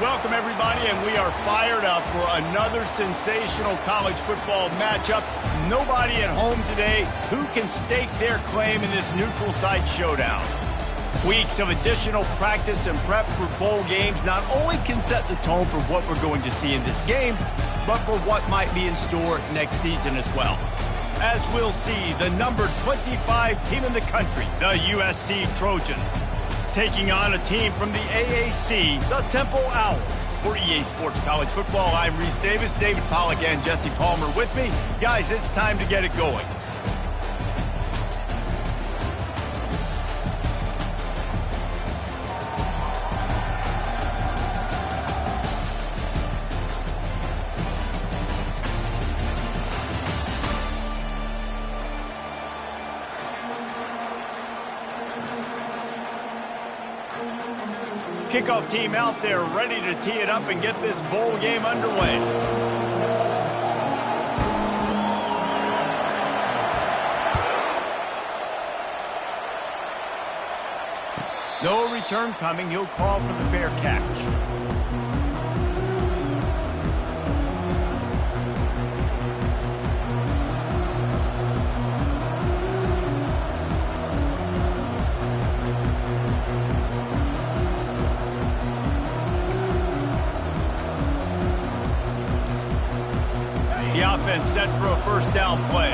Welcome, everybody, and we are fired up for another sensational college football matchup. Nobody at home today who can stake their claim in this neutral site showdown. Weeks of additional practice and prep for bowl games not only can set the tone for what we're going to see in this game, but for what might be in store next season as well. As we'll see, the number 25 team in the country, the USC Trojans, taking on a team from the AAC, the Temple Owls. For EA Sports College Football, I'm Reese Davis, David Pollack, and Jesse Palmer with me. Guys, it's time to get it going. Kickoff team out there ready to tee it up and get this bowl game underway. No return coming. He'll call for the fair catch. The offense set for a first down play.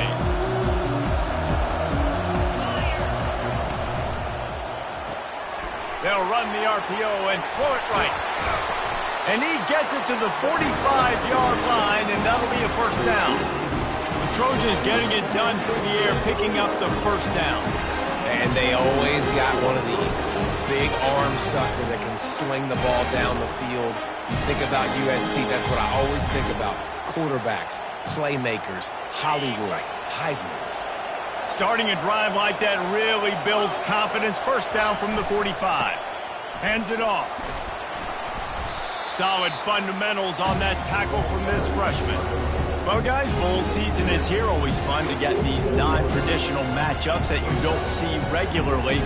They'll run the RPO and throw it right. And he gets it to the 45-yard line, and that'll be a first down. The Trojans getting it done through the air, picking up the first down. And they always got one of these. Big arm sucker that can sling the ball down the field. You think about USC, that's what I always think about. Quarterbacks, playmakers, Hollywood, Heisman's. Starting a drive like that really builds confidence. First down from the 45. Hands it off. Solid fundamentals on that tackle from this freshman. Well, guys, bowl season is here. Always fun to get these non-traditional matchups that you don't see regularly.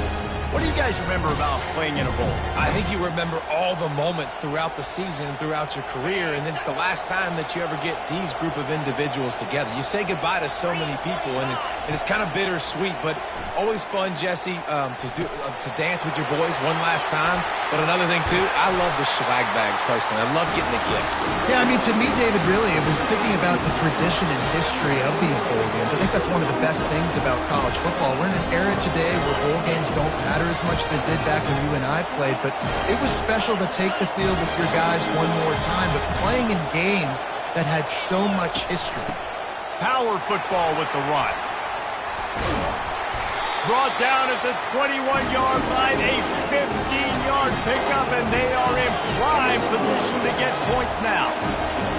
What do you guys remember about playing in a bowl? I think you remember all the moments throughout the season and throughout your career, and it's the last time that you ever get these group of individuals together. You say goodbye to so many people, and it's kind of bittersweet, but always fun, Jesse, to dance with your boys one last time. But another thing, too, I love the swag bags, personally. I love getting the gifts. Yeah, I mean, to me, David, really, it was thinking about the tradition and history of these bowl games. I think that's one of the best things about college football. We're in an era today where bowl games don't matter as much as they did back when you and I played, but it was special to take the field with your guys one more time, but playing in games that had so much history. Power football with the run. Brought down at the 21-yard line, a 15-yard pickup, and they are in prime position to get points now.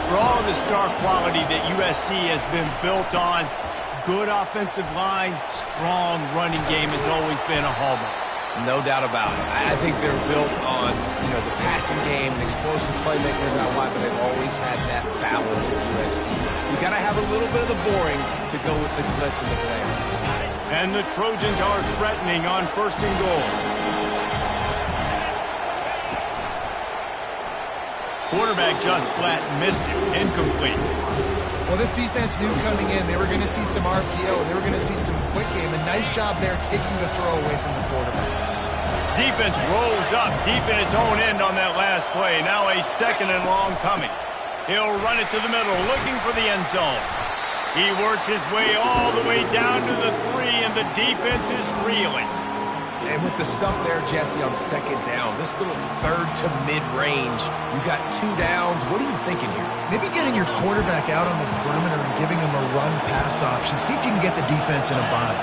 For all the star quality that USC has been built on, good offensive line, strong running game has always been a hallmark. No doubt about it. I think they're built on, the passing game and explosive playmakers out wide, but they've always had that balance at USC. You got to have a little bit of the boring to go with the glitz and the glare. And the Trojans are threatening on first and goal. Quarterback just flat missed it. Incomplete. Well, this defense knew coming in they were going to see some RPO, and they were going to see some quick game. A nice job there taking the throw away from the quarterback. Defense rolls up deep in its own end on that last play. Now a second and long coming. He'll run it to the middle, looking for the end zone. He works his way all the way down to the 3, and the defense is reeling. And with the stuff there, Jesse, on second down, this little third to mid-range, you got 2 downs. What are you thinking here? Maybe getting your quarterback out on the perimeter and giving him a run-pass option. See if you can get the defense in a bind.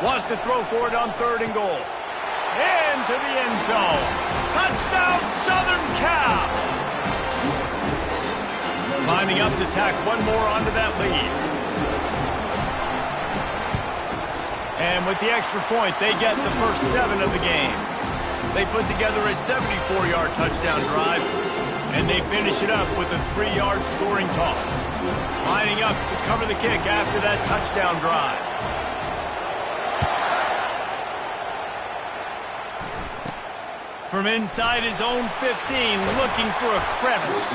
Wants to throw for it on third and goal. Into the end zone. Touchdown, Southern Cal! Lining up to tack one more onto that lead. And with the extra point, they get the first 7 of the game. They put together a 74-yard touchdown drive, and they finish it up with a 3-yard scoring toss. Lining up to cover the kick after that touchdown drive. From inside his own 15, looking for a crevice.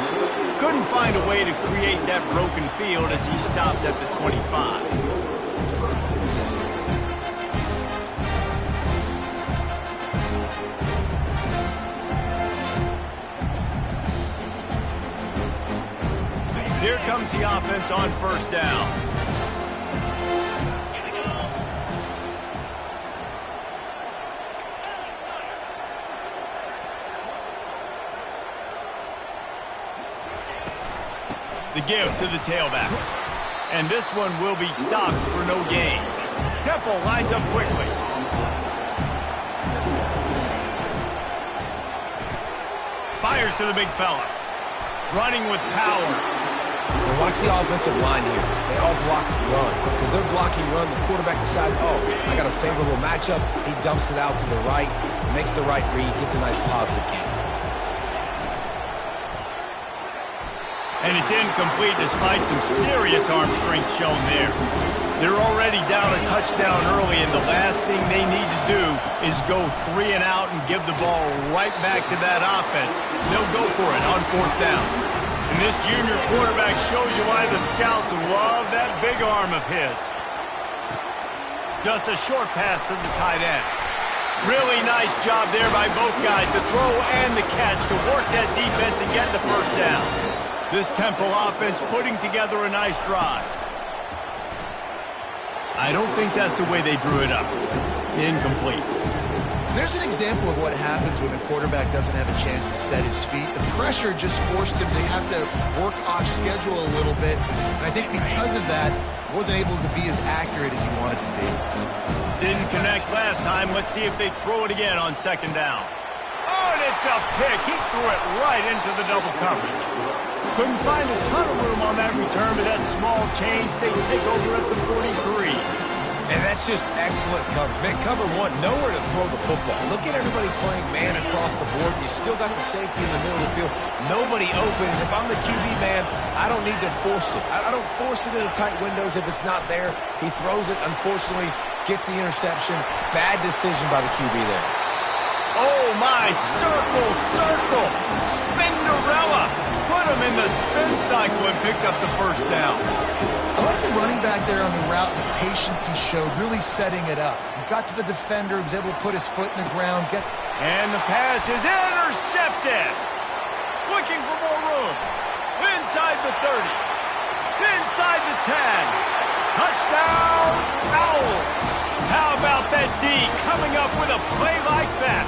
Couldn't find a way to create that broken field as he stopped at the 25. Here comes the offense on first down. The give to the tailback. And this one will be stopped for no gain. Temple lines up quickly. Fires to the big fella. Running with power. And watch the offensive line here. They all block run. Because they're blocking run, the quarterback decides, oh, I got a favorable matchup. He dumps it out to the right, makes the right read, gets a nice positive gain. And it's incomplete despite some serious arm strength shown there. They're already down a touchdown early, and the last thing they need to do is go 3 and out and give the ball right back to that offense. They'll go for it on 4th down. And this junior quarterback shows you why the scouts love that big arm of his. Just a short pass to the tight end. Really nice job there by both guys to throw and the catch to work that defense and get the first down. This Temple offense putting together a nice drive. I don't think that's the way they drew it up. Incomplete. There's an example of what happens when the quarterback doesn't have a chance to set his feet. The pressure just forced him to have to work off schedule a little bit. And I think because of that, wasn't able to be as accurate as he wanted to be. Didn't connect last time. Let's see if they throw it again on 2nd down. Oh, and it's a pick. He threw it right into the double coverage. Couldn't find a ton of room on that return, but that small change, they take over at the 43. And that's just excellent coverage. Man, cover one, nowhere to throw the football. Look at everybody playing man across the board. You still got the safety in the middle of the field. Nobody open. And if I'm the QB, man, I don't need to force it. I don't force it into tight windows if it's not there. He throws it, unfortunately, gets the interception. Bad decision by the QB there. Oh, my, circle, Spinderella. Put him in the spin cycle and picked up the first down. I like the running back there on the route, the patience he showed, really setting it up. He got to the defender, was able to put his foot in the ground. And the pass is intercepted. Looking for more room. Inside the 30. Inside the 10. Touchdown, Owls. How about that D coming up with a play like that?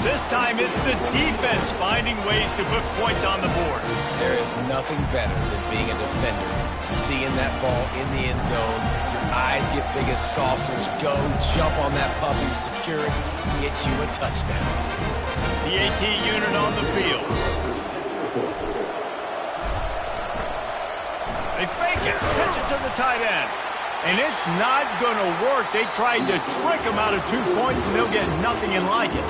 This time it's the defense finding ways to put points on the board. There is nothing better than being a defender, seeing that ball in the end zone. Your eyes get big as saucers. Go, jump on that puppy, secure it, get you a touchdown. The AT unit on the field. They fake it, pitch it to the tight end. And it's not going to work. They tried to trick him out of 2 points, and they'll get nothing in like it.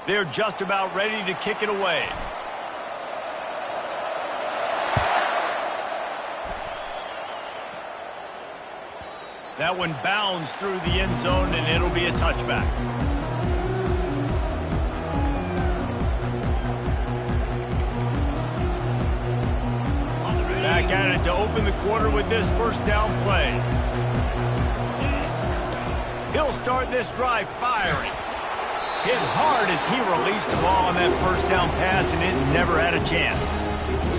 They're just about ready to kick it away. That one bounds through the end zone, and it'll be a touchback. Back at it to open the quarter with this first down play. He'll start this drive firing. Hit hard as he released the ball on that first down pass, and it never had a chance.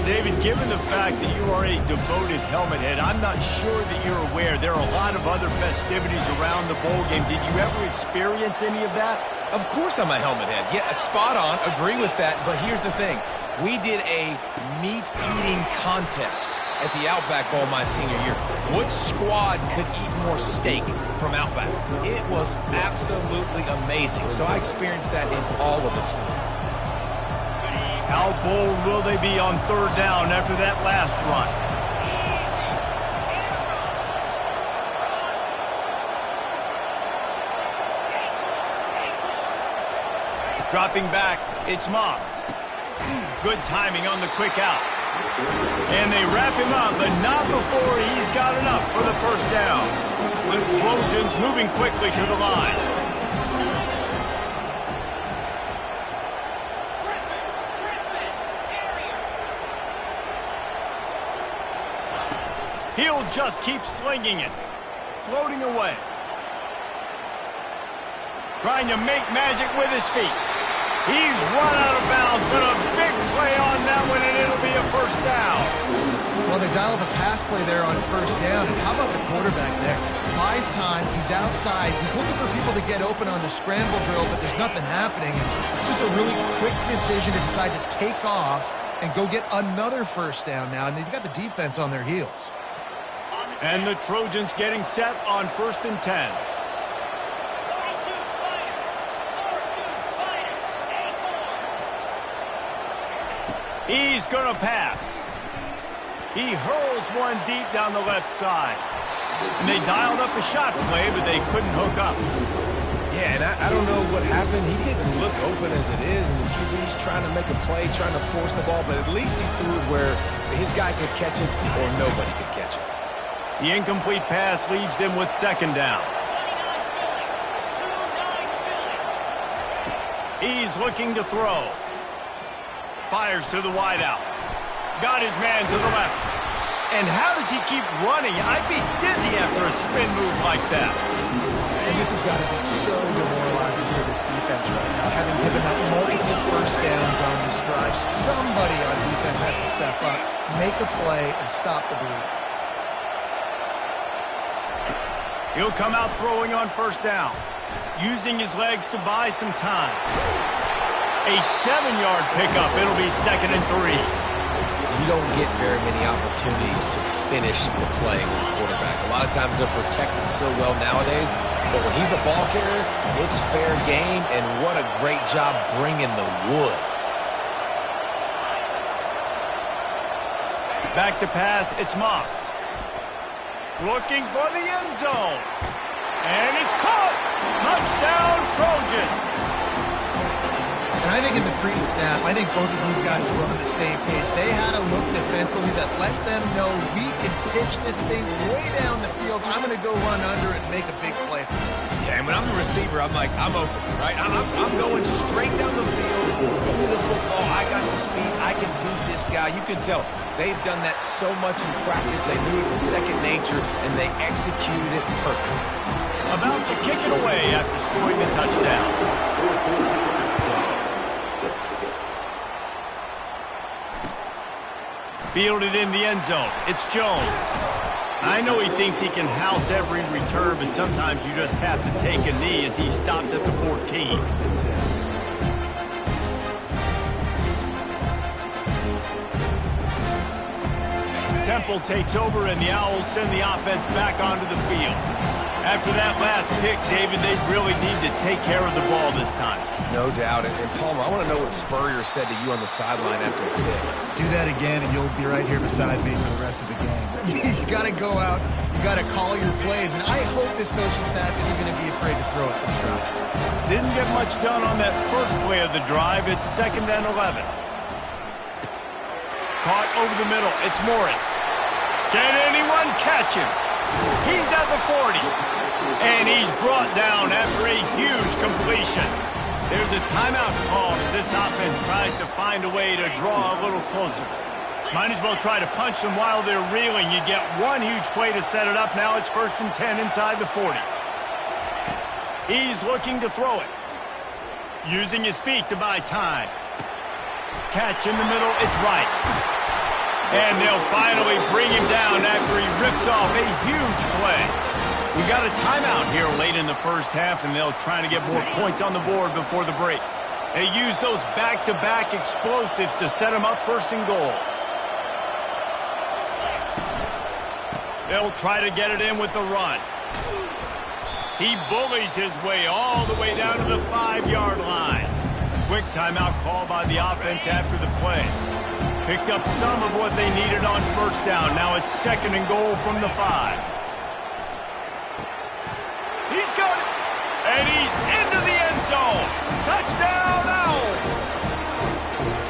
David, given the fact that you are a devoted helmet head, I'm not sure that you're aware there are a lot of other festivities around the bowl game. Did you ever experience any of that? Of course I'm a helmet head. Yeah, spot on. Agree with that. But here's the thing. We did a meat-eating contest at the Outback Bowl my senior year. Which squad could eat more steak from Outback? It was absolutely amazing. So I experienced that in all of its glory. How bold will they be on 3rd down after that last run? Dropping back, it's Moss. Good timing on the quick out. And they wrap him up, but not before he's got enough for the first down. The Trojans moving quickly to the line. He'll just keep slinging it, floating away. Trying to make magic with his feet. He's run out of bounds, but a big play on that one, and it'll be a first down. Well, they dial up a pass play there on first down. And how about the quarterback there? Buys time. He's outside. He's looking for people to get open on the scramble drill, but there's nothing happening. It's just a really quick decision to decide to take off and go get another first down now. And they've got the defense on their heels. And the Trojans getting set on 1st and 10. He's going to pass. He hurls one deep down the left side. And they dialed up a shot play, but they couldn't hook up. Yeah, and I don't know what happened. He didn't look open as it is, and the QB's trying to make a play, trying to force the ball, but at least he threw it where his guy could catch it or nobody could catch it. The incomplete pass leaves him with 2nd down. He's looking to throw. Fires to the wideout. Got his man to the left. And how does he keep running? I'd be dizzy after a spin move like that. And this has got to be so demoralizing for this defense right now. Having given up multiple first downs on this drive, somebody on defense has to step up, make a play, and stop the bleed. He'll come out throwing on 1st down, using his legs to buy some time. A 7-yard pickup. It'll be 2nd and 3. You don't get very many opportunities to finish the play with the quarterback. A lot of times they're protected so well nowadays, but when he's a ball carrier, it's fair game, and what a great job bringing the wood. Back to pass, it's Moss. Looking for the end zone. And it's caught. Touchdown, Trojans. And I think in the pre-snap, I think both of these guys were on the same page. They had a look defensively that let them know we can pitch this thing way down the field. I'm going to go run under it and make a big play for them. Yeah, and when I'm the receiver, I'm like, I'm open, right? I'm going straight down the field. Throw me the football. I got the speed. I can beat this guy. You can tell they've done that so much in practice. They knew it was second nature, and they executed it perfectly. About to kick it away after scoring the touchdown. Fielded in the end zone. It's Jones. I know he thinks he can house every return, but sometimes you just have to take a knee as he stopped at the 14. Temple takes over, and the Owls send the offense back onto the field. After that last pick, David, they really need to take care of the ball this time. No doubt. And Palmer, I want to know what Spurrier said to you on the sideline after the pick. Do that again, and you'll be right here beside me for the rest of the game. You got to go out. You got to call your plays, and I hope this coaching staff isn't going to be afraid to throw it this drive. Didn't get much done on that first play of the drive. It's 2nd and 11. Caught over the middle. It's Morris. Can anyone catch him? He's at the 40. And he's brought down after a huge completion. There's a timeout called as this offense tries to find a way to draw a little closer. Might as well try to punch them while they're reeling. You get one huge play to set it up. Now it's 1st and 10 inside the 40. He's looking to throw it. Using his feet to buy time. Catch in the middle. It's right. And they'll finally bring him down after he rips off a huge play. We got a timeout here late in the first half, and they'll try to get more points on the board before the break. They use those back-to-back explosives to set them up 1st and goal. They'll try to get it in with the run. He bullies his way all the way down to the 5-yard line. Quick timeout call by the offense after the play. Picked up some of what they needed on 1st down. Now it's 2nd and goal from the 5. He's got it. And he's into the end zone. Touchdown, Owls.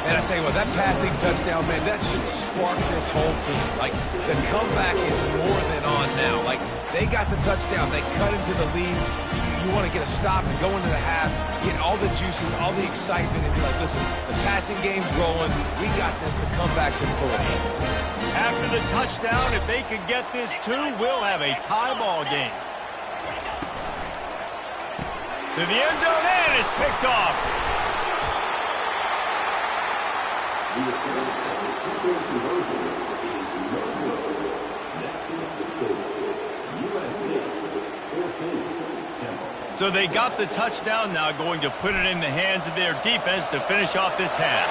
And I tell you what, that passing touchdown, man, that should spark this whole team. Like, the comeback is more than on now. Like, they got the touchdown. They cut into the lead. You want to get a stop and go into the half, get all the juices, all the excitement, and be like, listen, the passing game's rolling. We got this. The comeback's in full effect. After the touchdown, if they could get this too, we'll have a tie ball game. To the end zone, and it's picked off. So they got the touchdown, now going to put it in the hands of their defense to finish off this half.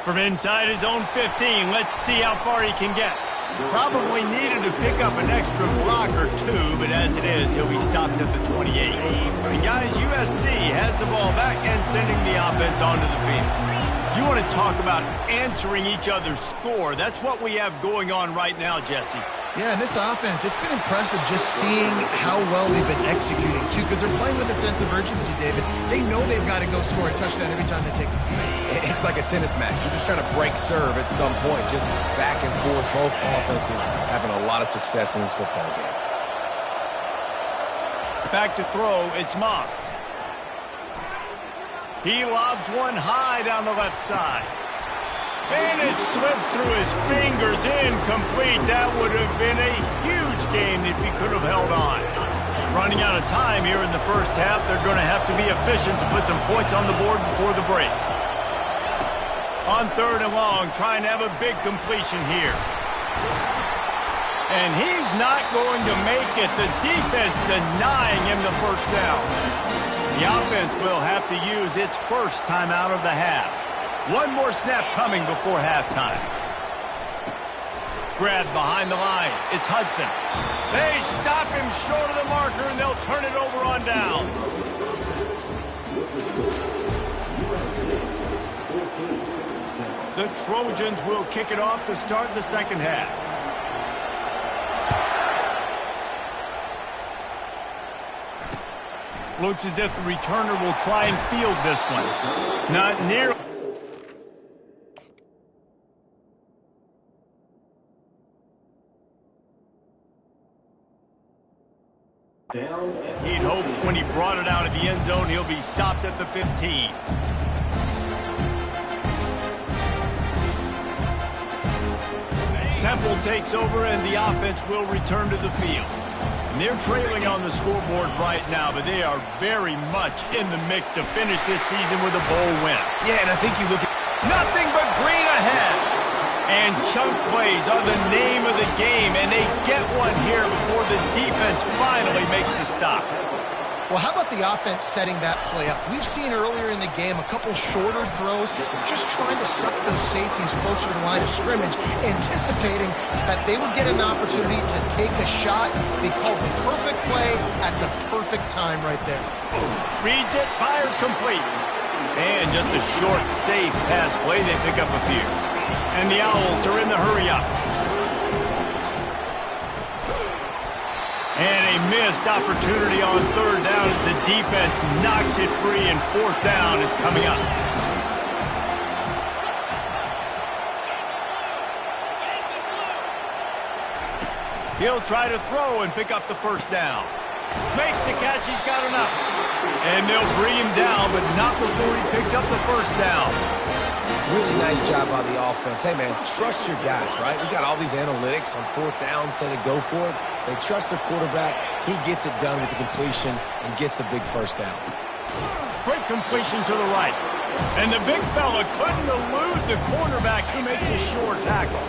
From inside his own 15, let's see how far he can get. Probably needed to pick up an extra block or two, but as it is, he'll be stopped at the 28. And guys, USC has the ball back and sending the offense onto the field. You want to talk about answering each other's score. That's what we have going on right now, Jesse. Yeah, and this offense, it's been impressive just seeing how well they've been executing, too, because they're playing with a sense of urgency, David. They know they've got to go score a touchdown every time they take the field. It's like a tennis match. You're just trying to break serve at some point, just back and forth. Both offenses having a lot of success in this football game. Back to throw, it's Moss. He lobs one high down the left side. And it slips through his fingers, incomplete. That would have been a huge game if he could have held on. Running out of time here in the first half, they're going to have to be efficient to put some points on the board before the break. On 3rd and long, trying to have a big completion here. And he's not going to make it. The defense denying him the first down. The offense will have to use its first timeout of the half. One more snap coming before halftime. Grabbed behind the line. It's Hudson. They stop him short of the marker, and they'll turn it over on down. The Trojans will kick it off to start the second half. Looks as if the returner will try and field this one. Not near. He'd hoped when he brought it out of the end zone, he'll be stopped at the 15. Temple takes over, and the offense will return to the field. And they're trailing on the scoreboard right now, but they are very much in the mix to finish this season with a bowl win. Yeah, and I think you look at nothing but green ahead. And chunk plays are the name of the game, and they get one here before the defense finally makes the stop. Well, how about the offense setting that play up? We've seen earlier in the game a couple shorter throws, just trying to suck those safeties closer to the line of scrimmage, anticipating that they would get an opportunity to take a shot. They called the perfect play at the perfect time right there. Reads it, fires complete. And just a short, safe pass play, they pick up a few. And the Owls are in the hurry-up. And a missed opportunity on 3rd down as the defense knocks it free, and 4th down is coming up. He'll try to throw and pick up the first down. Makes the catch, he's got enough. And they'll bring him down, but not before he picks up the first down. Really nice job by the offense. Hey, man, trust your guys, right? We got all these analytics on 4th down, say to go for it. They trust their quarterback. He gets it done with the completion and gets the big first down. Quick completion to the right. And the big fella couldn't elude the cornerback who makes a sure tackle.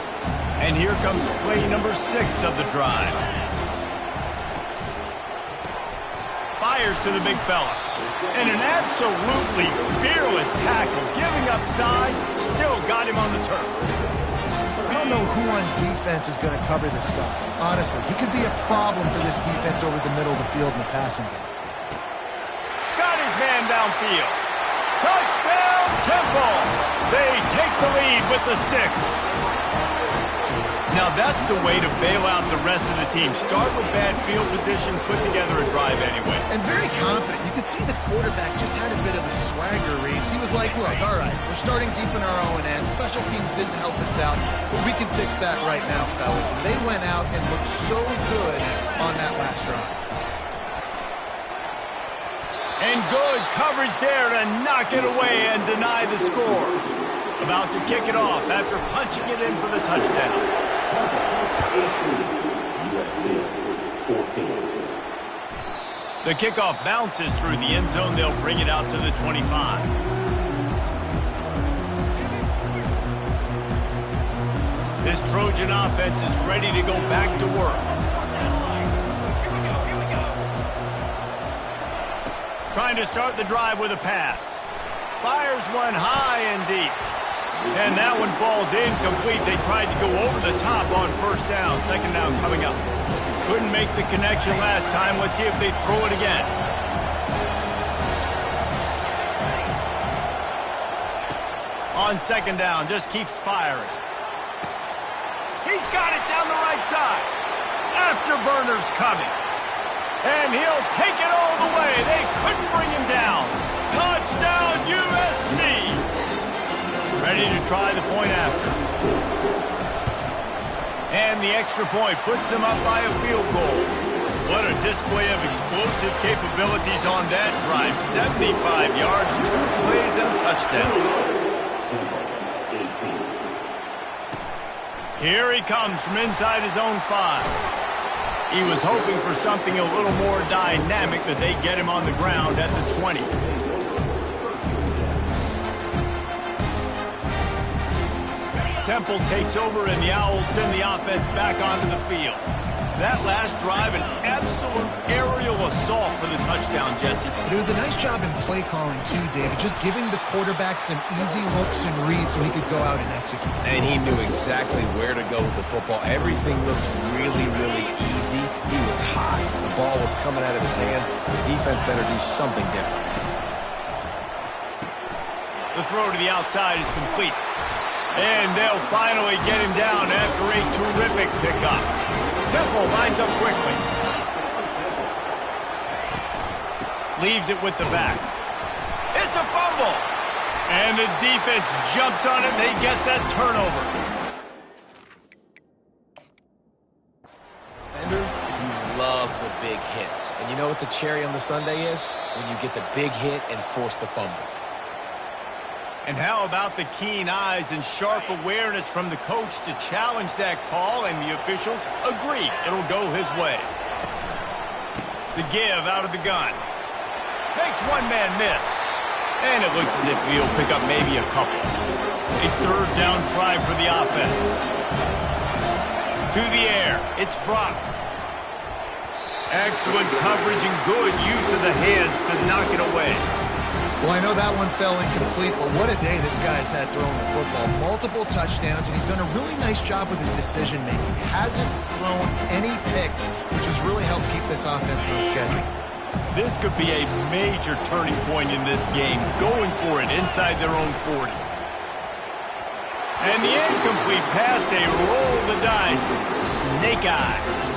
And here comes play number 6 of the drive. Fires to the big fella. And an absolutely fearless tackle, giving up size, still got him on the turf. I don't know who on defense is going to cover this guy. Honestly, he could be a problem for this defense over the middle of the field in the passing game. Got his man downfield. Touchdown, Temple! They take the lead with the 6. Now that's the way to bail out the rest of the team. Start with bad field position, put together a drive anyway. And very confident. You can see the quarterback just had a bit of a swagger, Reese. He was like, look, all right, we're starting deep in our own end. Special teams didn't help us out, but we can fix that right now, fellas. And they went out and looked so good on that last drive. And good coverage there to knock it away and deny the score. About to kick it off after punching it in for the touchdown. The kickoff bounces through the end zone. They'll bring it out to the 25. This Trojan offense is ready to go back to work. Trying to start the drive with a pass. Fires one high and deep. And that one falls incomplete. They tried to go over the top on first down. Second down coming up. Couldn't make the connection last time. Let's see if they throw it again. On second down, just keeps firing. He's got it down the right side. Afterburner's coming. And he'll take it all the way. They couldn't bring him down. Touchdown, USC. Ready to try the point after. And the extra point puts them up by a field goal. What a display of explosive capabilities on that drive. 75 yards, 2 plays, and a touchdown. Here he comes from inside his own 5. He was hoping for something a little more dynamic, but they get him on the ground at the 20. Temple takes over, and the Owls send the offense back onto the field. That last drive, an absolute aerial assault for the touchdown, Jesse. But it was a nice job in play calling, too, David, just giving the quarterback some easy looks and reads so he could go out and execute. And he knew exactly where to go with the football. Everything looked really, really easy. He was hot. The ball was coming out of his hands. The defense better do something different. The throw to the outside is complete. And they'll finally get him down after a terrific pickup. Temple lines up quickly. Leaves it with the back. It's a fumble. And the defense jumps on it. They get that turnover. Fender, you love the big hits. And you know what the cherry on the sundae is? When you get the big hit and force the fumble. And how about the keen eyes and sharp awareness from the coach to challenge that call, and the officials agree it'll go his way. The give out of the gun. Makes one man miss. And it looks as if he'll pick up maybe a couple. A third down try for the offense. To the air. It's Brock. Excellent coverage and good use of the hands to knock it away. Well, I know that one fell incomplete, but what a day this guy's had throwing the football. Multiple touchdowns, and he's done a really nice job with his decision-making. Hasn't thrown any picks, which has really helped keep this offense on schedule. This could be a major turning point in this game, going for it inside their own 40. And the incomplete pass, they roll the dice. Snake eyes.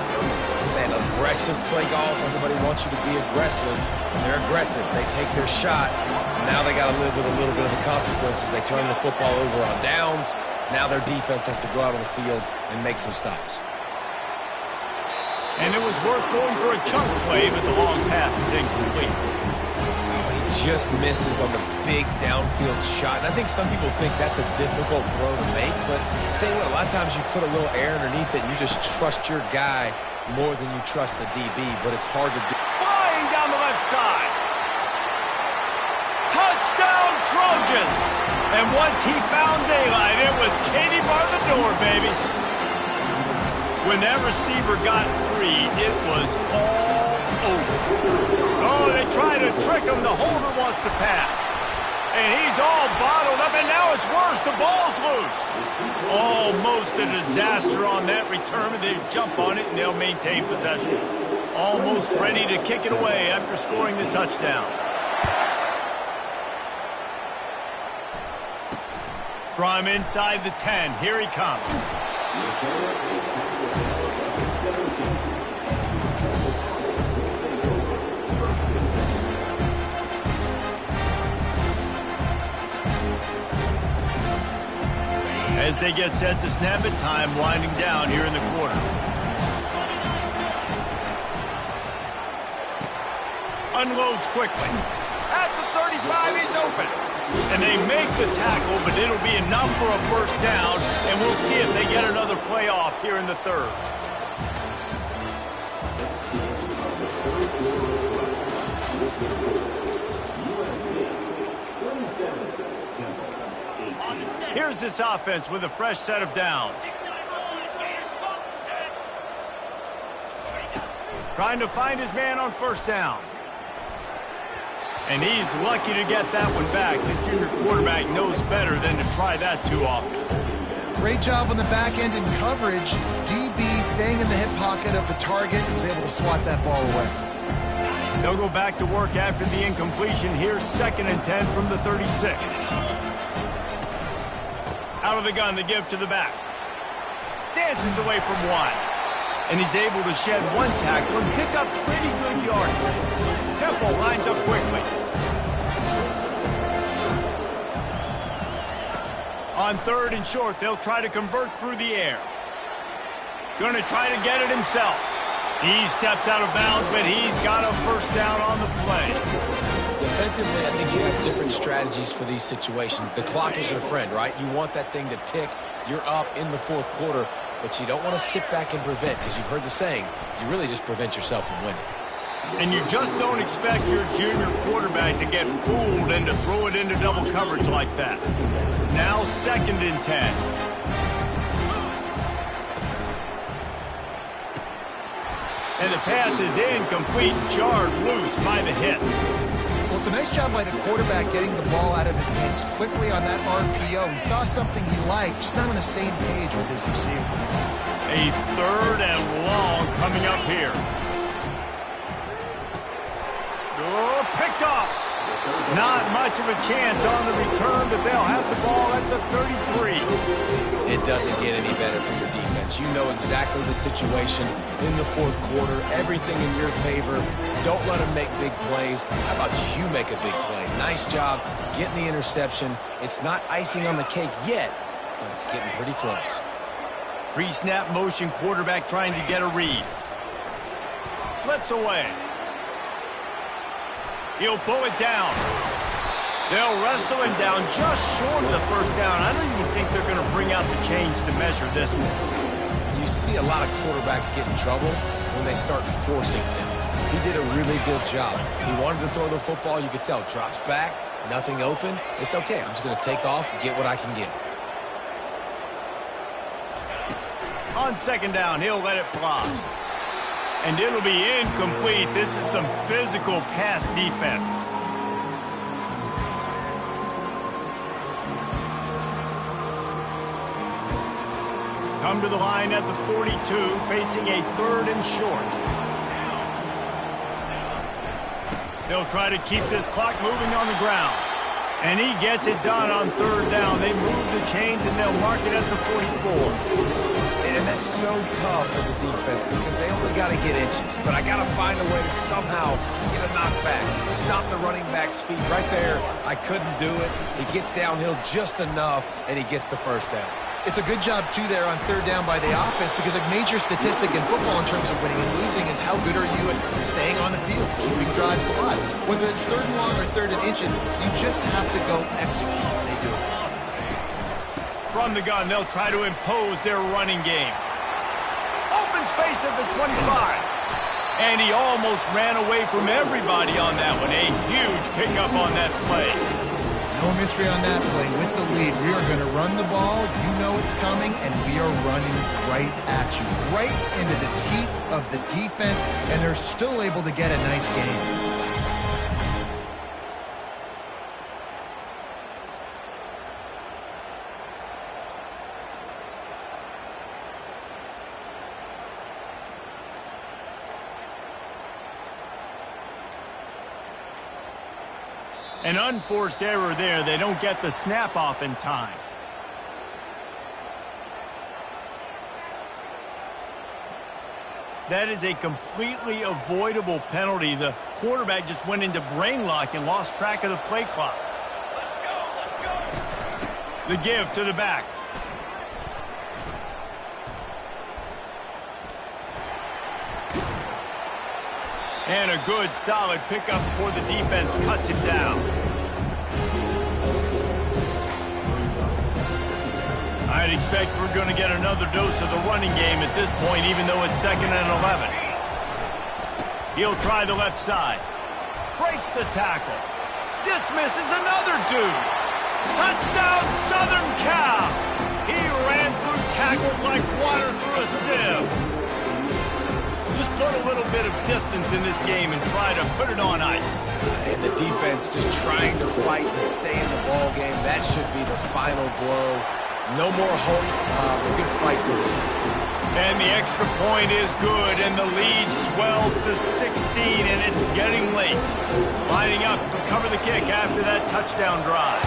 Man, aggressive play calls. Everybody wants you to be aggressive. They're aggressive. They take their shot. Now they got to live with a little bit of the consequences. They turn the football over on downs. Now their defense has to go out on the field and make some stops. And it was worth going for a chunk play, but the long pass is incomplete. Oh, he just misses on the big downfield shot. And I think some people think that's a difficult throw to make, but I'll tell you what, a lot of times you put a little air underneath it and you just trust your guy more than you trust the DB, but it's hard to do. Flying down the left side. Touchdown Trojans. And once he found daylight, it was Katie bar the door, baby. When that receiver got free, it was all over. Oh, they try to trick him. The holder wants to pass. And he's all bottled up, and now it's worse. The ball's loose. Almost a disaster on that return, but they jump on it, and they'll maintain possession. Almost ready to kick it away after scoring the touchdown. From inside the 10, here he comes. As they get set to snap it, time winding down here in the quarter. Unloads quickly. At the 35, he's open. And they make the tackle, but it'll be enough for a first down, and we'll see if they get another play off here in the third. Here's this offense with a fresh set of downs. Trying to find his man on first down. And he's lucky to get that one back. This junior quarterback knows better than to try that too often. Great job on the back end in coverage. DB staying in the hip pocket of the target and was able to swat that ball away. They'll go back to work after the incompletion. Here's 2nd and 10 from the 36. Out of the gun, the give to the back. Dances away from one. And he's able to shed one tackle and pick up pretty good yardage. Temple lines up quickly. On 3rd and short, they'll try to convert through the air. Going to try to get it himself. He steps out of bounds, but he's got a first down on the play. Defensively, I think you have different strategies for these situations. The clock is your friend, right? You want that thing to tick. You're up in the 4th quarter, but you don't want to sit back and prevent, because you've heard the saying, you really just prevent yourself from winning. And you just don't expect your junior quarterback to get fooled and to throw it into double coverage like that. Now 2nd and 10. And the pass is incomplete, jarred loose by the hit. Well, it's a nice job by the quarterback getting the ball out of his hands quickly on that RPO. He saw something he liked, just not on the same page with his receiver. A 3rd and long coming up here. Oh, picked off. Not much of a chance on the return, but they'll have the ball at the 33. It doesn't get any better for your defense. You know exactly the situation in the 4th quarter. Everything in your favor. Don't let them make big plays. How about you make a big play? Nice job getting the interception. It's not icing on the cake yet, but it's getting pretty close. Pre-snap motion, quarterback trying to get a read. Slips away. He'll pull it down. They'll wrestle him down just short of the first down. I don't even think they're going to bring out the chains to measure this one. You see a lot of quarterbacks get in trouble when they start forcing things. He did a really good job. He wanted to throw the football. You could tell. Drops back, nothing open. It's okay. I'm just going to take off and get what I can get. On 2nd down, he'll let it fly. And it'll be incomplete. This is some physical pass defense. Come to the line at the 42, facing a 3rd and short. They'll try to keep this clock moving on the ground. And he gets it done on 3rd down. They move the chains and they'll mark it at the 44. And that's so tough as a defense because they only got to get inches. But I got to find a way to somehow get a knockback. Stop the running back's feet right there. I couldn't do it. He gets downhill just enough, and he gets the first down. It's a good job, too, there on 3rd down by the offense because a major statistic in football in terms of winning and losing is how good are you at staying on the field, keeping drives alive. Whether it's 3rd and long or 3rd and inches, you just have to go execute. They do it. From the gun, they'll try to impose their running game. Open space at the 25. And he almost ran away from everybody on that one. A huge pickup on that play. No mystery on that play. With the lead, we are going to run the ball. You know it's coming, and we are running right at you. Right into the teeth of the defense, and they're still able to get a nice game. An unforced error there. They don't get the snap off in time. That is a completely avoidable penalty. The quarterback just went into brain lock and lost track of the play clock. The give to the back. And a good, solid pickup before the defense cuts it down. I'd expect we're going to get another dose of the running game at this point, even though it's 2nd and 11. He'll try the left side. Breaks the tackle. Dismisses another dude. Touchdown, Southern Cal! He ran through tackles like water through a sieve. Just put a little bit of distance in this game and try to put it on ice. And the defense just trying to fight to stay in the ball game. That should be the final blow. No more hope. A good fight today. And the extra point is good, and the lead swells to 16, and it's getting late. Lining up to cover the kick after that touchdown drive.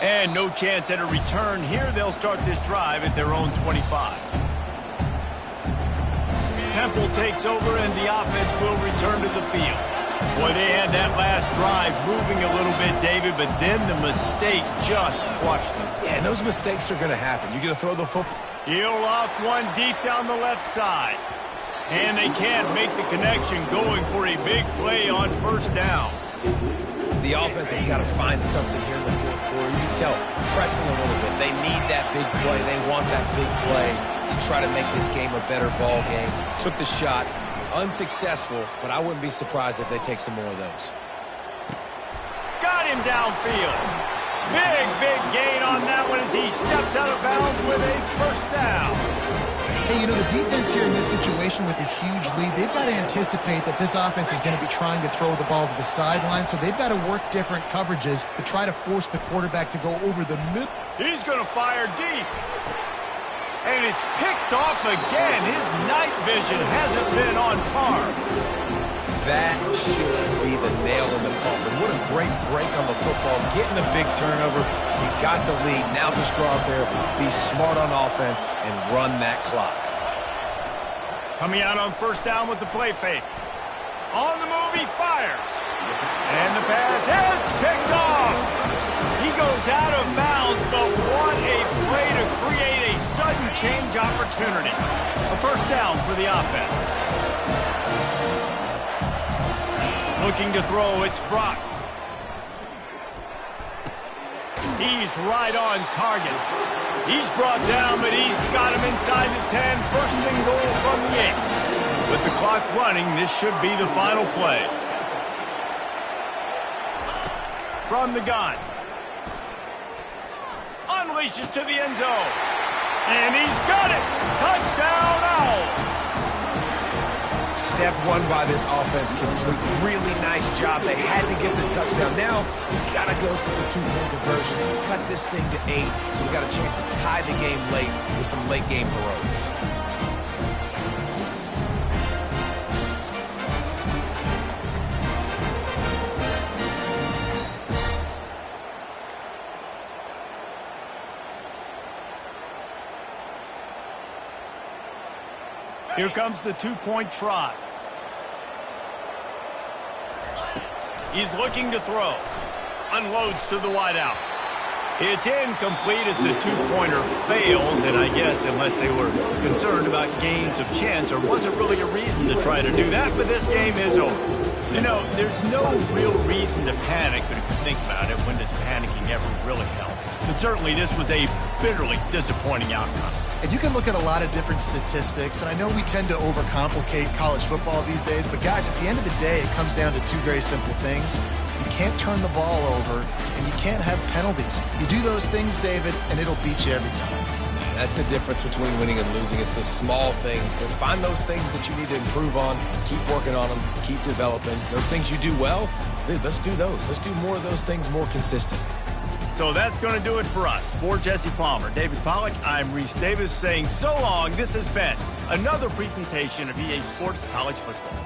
And no chance at a return here. They'll start this drive at their own 25. Temple takes over, and the offense will return to the field. Boy, they had that last drive moving a little bit, David, but then the mistake just crushed them. Yeah, and those mistakes are going to happen. You're going to throw the football. He'll off one deep down the left side. And they can't make the connection, going for a big play on 1st down. The offense has got to find something here in the 4th quarter. You can tell, pressing a little bit. They need that big play. They want that big play to try to make this game a better ball game. Took the shot. Unsuccessful, but I wouldn't be surprised if they take some more of those. Got him downfield. Big gain on that one as he steps out of bounds with a 1st down. Hey, you know, the defense here in this situation with a huge lead, they've got to anticipate that this offense is going to be trying to throw the ball to the sideline, so they've got to work different coverages to try to force the quarterback to go over the mid. He's going to fire deep. And it's picked off again. His night vision hasn't been on par. That should be the nail in the coffin. What a great break on the football. Getting a big turnover. You got the lead. Now just go out there, be smart on offense, and run that clock. Coming out on 1st down with the play fake. On the move, he fires. And the pass hits, picked off. He goes out of bounds, but what a play to create a sudden change opportunity. A 1st down for the offense. Looking to throw, it's Brock. He's right on target. He's brought down, but he's got him inside the 10. 1st and goal from the 8. With the clock running, this should be the final play. From the gun. Unleashes to the end zone. And he's got it. Touchdown, Owls. Step 1 by this offense complete. Really nice job. They had to get the touchdown. Now, we got to go for the 2-point conversion. Cut this thing to 8, so we got a chance to tie the game late with some late game heroics. Here comes the 2-point try. He's looking to throw. Unloads to the wideout. It's incomplete as the 2-pointer fails, and I guess unless they were concerned about games of chance, there wasn't really a reason to try to do that, but this game is over. You know, there's no real reason to panic, but if you think about it, when does panicking ever really help? But certainly this was a bitterly disappointing outcome. And you can look at a lot of different statistics, and I know we tend to overcomplicate college football these days, but guys, at the end of the day, it comes down to 2 very simple things. You can't turn the ball over, and you can't have penalties. You do those things, David, and it'll beat you every time. That's the difference between winning and losing. It's the small things, but find those things that you need to improve on, keep working on them, keep developing. Those things you do well, let's do those. Let's do more of those things more consistently. So that's going to do it for us. For Jesse Palmer, David Pollack, I'm Reese Davis saying so long. This has been another presentation of EA Sports College Football.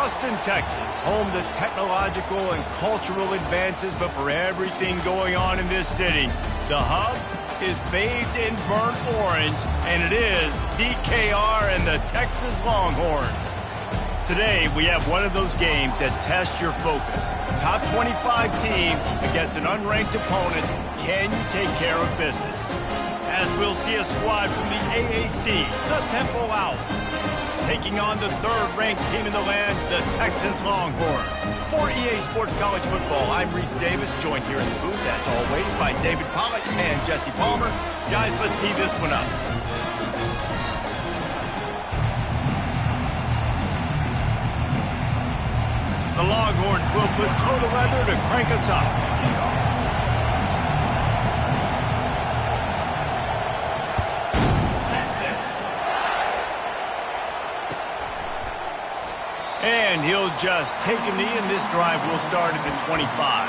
Austin, Texas, home to technological and cultural advances, but for everything going on in this city, the hub is bathed in burnt orange, and it is DKR and the Texas Longhorns. Today, we have one of those games that tests your focus. Top 25 team against an unranked opponent. Can you take care of business? As we'll see a squad from the AAC, the Temple Owls, taking on the third-ranked team in the land, the Texas Longhorns. For EA Sports College Football, I'm Reese Davis, joined here in the booth, as always, by David Pollack and Jesse Palmer. Guys, let's tee this one up. The Longhorns will put toe to leather to crank us up. And he'll just take a knee, and this drive will start at the 25.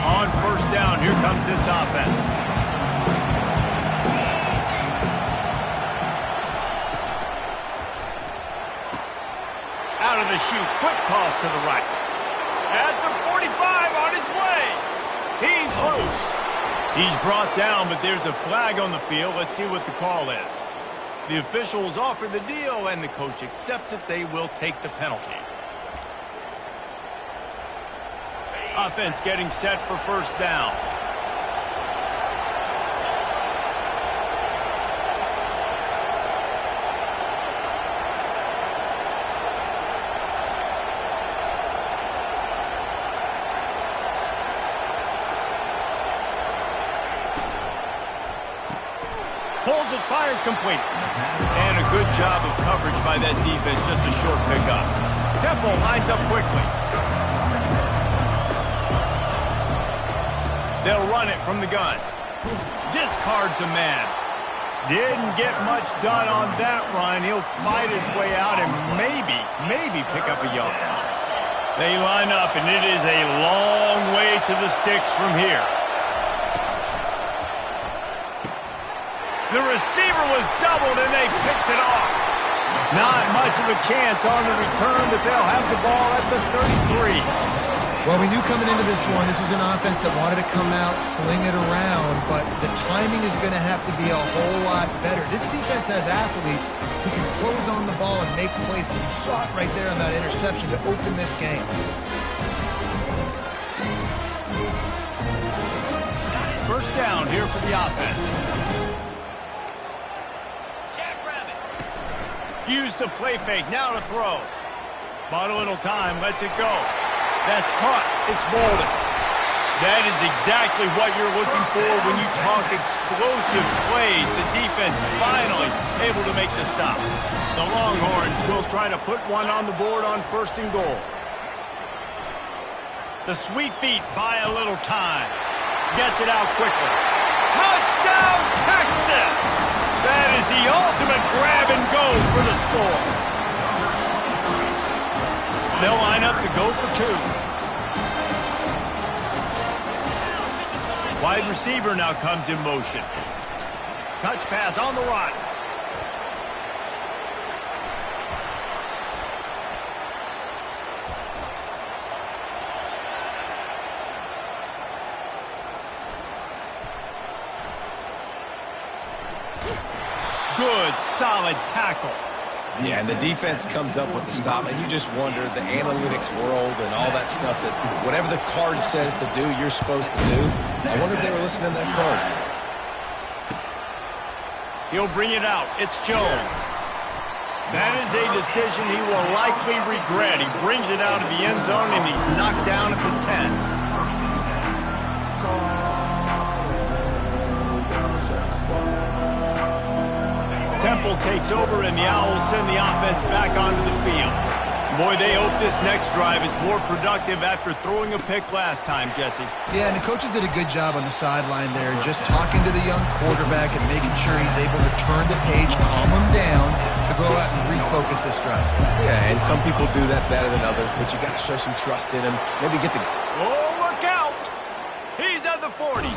On first down, here comes this offense. Out of the chute, quick toss to the right. At the 45, on his way. He's loose. He's brought down, but there's a flag on the field. Let's see what the call is. The officials offer the deal, and the coach accepts it. They will take the penalty. Offense getting set for first down. Pulls it, fired, complete. And a good job of coverage by that defense, just a short pickup. Temple lines up quickly. They'll run it from the gun. Discards a man. Didn't get much done on that run. He'll fight his way out and maybe pick up a yard. They line up, and it is a long way to the sticks from here. The receiver was doubled, and they picked it off. Not much of a chance on the return, but they'll have the ball at the 33. Well, we knew coming into this one, this was an offense that wanted to come out, sling it around, but the timing is going to have to be a whole lot better. This defense has athletes who can close on the ball and make plays. You saw it right there on that interception to open this game. First down here for the offense. Use the play fake, now to throw. Bought a little time, lets it go. That's caught. It's Bolden. That is exactly what you're looking for when you talk explosive plays. The defense finally able to make the stop. The Longhorns will try to put one on the board on first and goal. The sweet feet buy a little time. Gets it out quickly. Touchdown, Texas! That is the ultimate grab and go for the score. They'll line up to go for two. Wide receiver now comes in motion. Touch pass on the run. Good, solid tackle. Yeah, and the defense comes up with the stop, and you just wonder, the analytics world and all that stuff, that whatever the card says to do, you're supposed to do. I wonder if they were listening to that card. He'll bring it out. It's Jones. That is a decision he will likely regret. He brings it out of the end zone, and he's knocked down at the 10. Temple takes over, and the Owls send the offense back onto the field. Boy, they hope this next drive is more productive after throwing a pick last time, Jesse. Yeah, and the coaches did a good job on the sideline there, just talking to the young quarterback and making sure he's able to turn the page, calm him down, to go out and refocus this drive. Yeah, and some people do that better than others, but you got to show some trust in him. Maybe get the... Oh, look out! He's at the 40.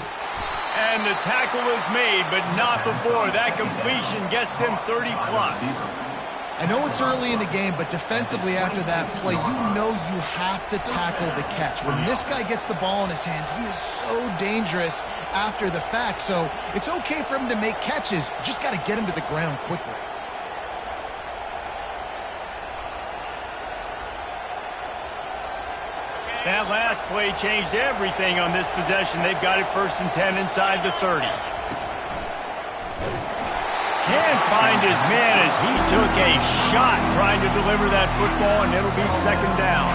And the tackle is made, but not before. That completion gets him 30-plus. I know it's early in the game, but defensively after that play, you know you have to tackle the catch. When this guy gets the ball in his hands, he is so dangerous after the fact. So it's okay for him to make catches. You just got to get him to the ground quickly. That last play changed everything on this possession. They've got it 1st and 10 inside the 30. Can't find his man as he took a shot trying to deliver that football, and it'll be 2nd down.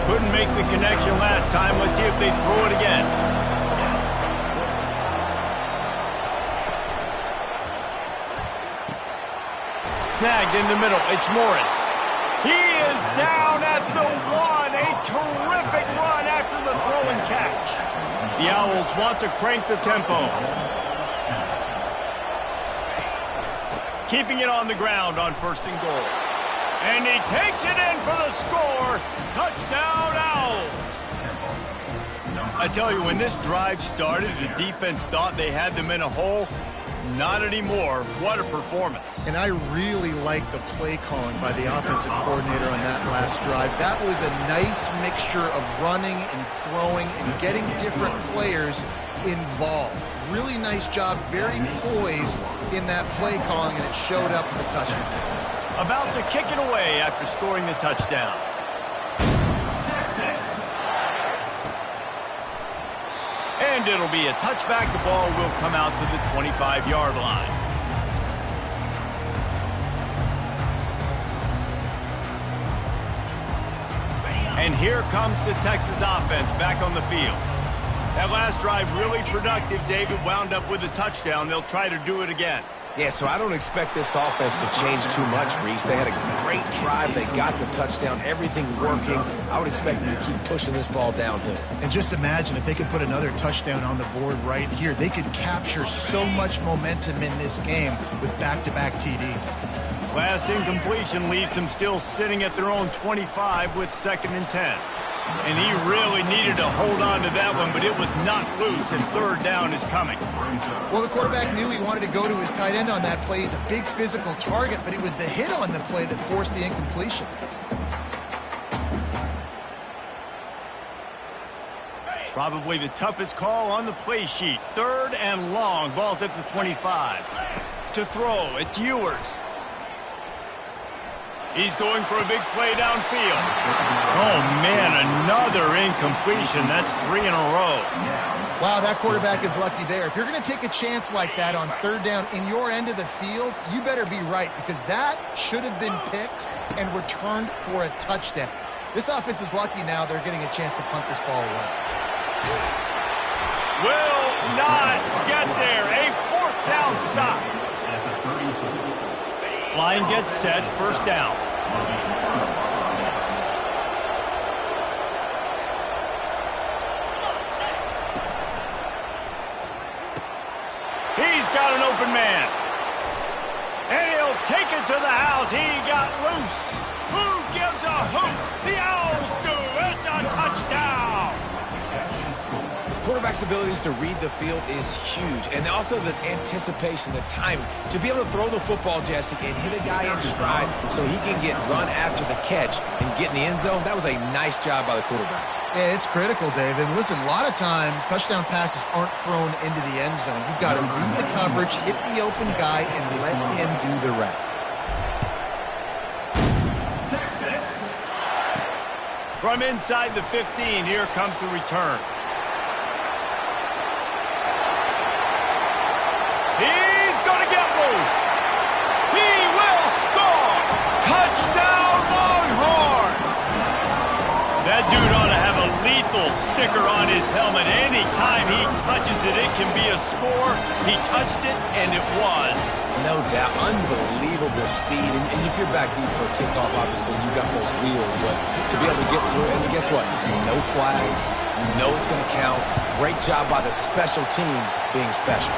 Couldn't make the connection last time. Let's see if they throw it again. Snagged in the middle. It's Morris. He is down at the 1. A terrific run after the throw and catch. The Owls want to crank the tempo. Keeping it on the ground on 1st and goal. And he takes it in for the score. Touchdown, Owls. I tell you, when this drive started, the defense thought they had them in a hole. Not anymore. What a performance. And I really like the play calling by the offensive coordinator on that last drive. That was a nice mixture of running and throwing and getting different players involved. Really nice job, very poised in that play calling, and it showed up with a touchdown. About to kick it away after scoring the touchdown. And it'll be a touchback. The ball will come out to the 25-yard line. And here comes the Texas offense back on the field. That last drive really productive. David wound up with a touchdown. They'll try to do it again. Yeah, so I don't expect this offense to change too much, Reese. They had a great drive. They got the touchdown. Everything working. I would expect them to keep pushing this ball downhill. And just imagine if they could put another touchdown on the board right here. They could capture so much momentum in this game with back-to-back TDs. Last incompletion leaves them still sitting at their own 25 with 2nd and 10. And he really needed to hold on to that one, but it was not loose, and 3rd down is coming. Well, the quarterback knew he wanted to go to his tight end on that play. He's a big physical target, but it was the hit on the play that forced the incompletion. Probably the toughest call on the play sheet. 3rd and long. Ball's at the 25. To throw, it's Ewers. He's going for a big play downfield. Oh, man, another incompletion. That's 3 in a row. Wow, that quarterback is lucky there. If you're going to take a chance like that on 3rd down in your end of the field, you better be right, because that should have been picked and returned for a touchdown. This offense is lucky now they're getting a chance to punt this ball away. Will not get there. A 4th down stop. Line gets set, 1st down. He's got an open man. And he'll take it to the house. He got loose. Who gives a hoot? The Owls do. It's a touchdown. Quarterback's abilities to read the field is huge, and also the anticipation, the timing. To be able to throw the football, Jesse, and hit a guy in stride so he can get run after the catch and get in the end zone, that was a nice job by the quarterback. Yeah, it's critical, David. Listen, a lot of times touchdown passes aren't thrown into the end zone. You've got to read the coverage, hit the open guy, and let him do the rest. From inside the 15, here comes the return. He's going to get loose. He will score. Touchdown, Longhorns. That dude ought to have a lethal sticker on his helmet. Anytime he touches it, it can be a score. He touched it, and it was. No doubt. Unbelievable speed. And if you're back deep for a kickoff, obviously, you got those wheels. But to be able to get through it, and guess what? No flags. You know it's going to count. Great job by the special teams being special.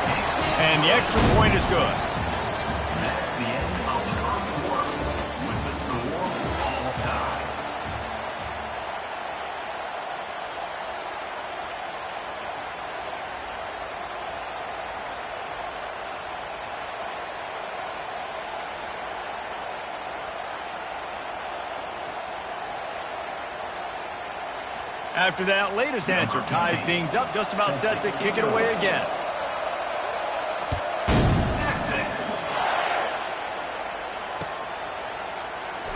And the extra point is good. After that latest answer tied things up, just about set to kick it away again.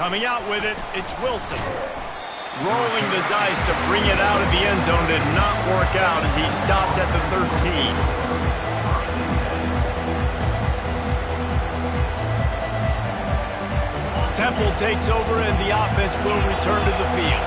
Coming out with it, it's Wilson. Rolling the dice to bring it out of the end zone did not work out as he stopped at the 13. Temple takes over and the offense will return to the field.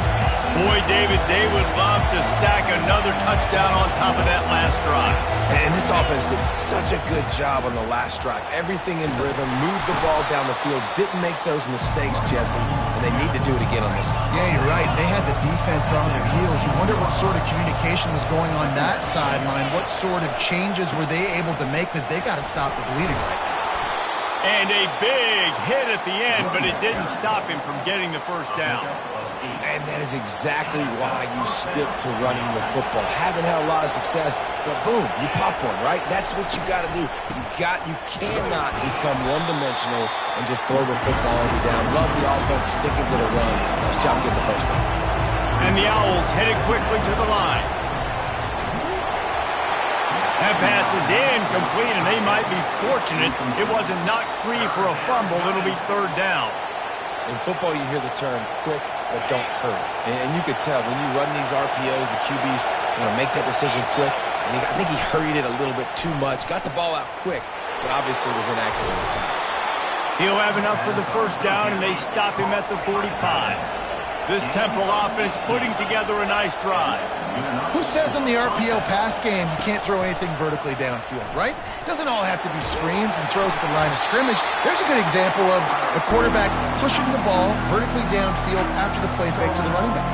Boy, David, they would love to stack another touchdown on top of that last drive. And this offense did such a good job on the last drive. Everything in rhythm, moved the ball down the field, didn't make those mistakes, Jesse, and they need to do it again on this one. Yeah, you're right. They had the defense on their heels. You wonder what sort of communication was going on that sideline. What sort of changes were they able to make, because they got to stop the bleeding right now. And a big hit at the end, but it didn't stop him from getting the first down. And that is exactly why you stick to running the football. Haven't had a lot of success, but boom, you pop one, right? That's what you got to do. You cannot become one-dimensional and just throw the football every down. Love the offense sticking to the run. Nice job getting the first down. And the Owls headed quickly to the line. That pass is incomplete, and they might be fortunate it wasn't knocked free for a fumble. It'll be third down. In football, you hear the term quick, but don't hurry. And you could tell when you run these RPOs, the QBs want to make that decision quick. And I think he hurried it a little bit too much. Got the ball out quick, but obviously was inaccurate in his pass. He'll have enough for the first down, and they stop him at the 45. This Temple offense putting together a nice drive. Who says in the RPO pass game you can't throw anything vertically downfield, right? It doesn't all have to be screens and throws at the line of scrimmage. There's a good example of a quarterback pushing the ball vertically downfield after the play fake to the running back.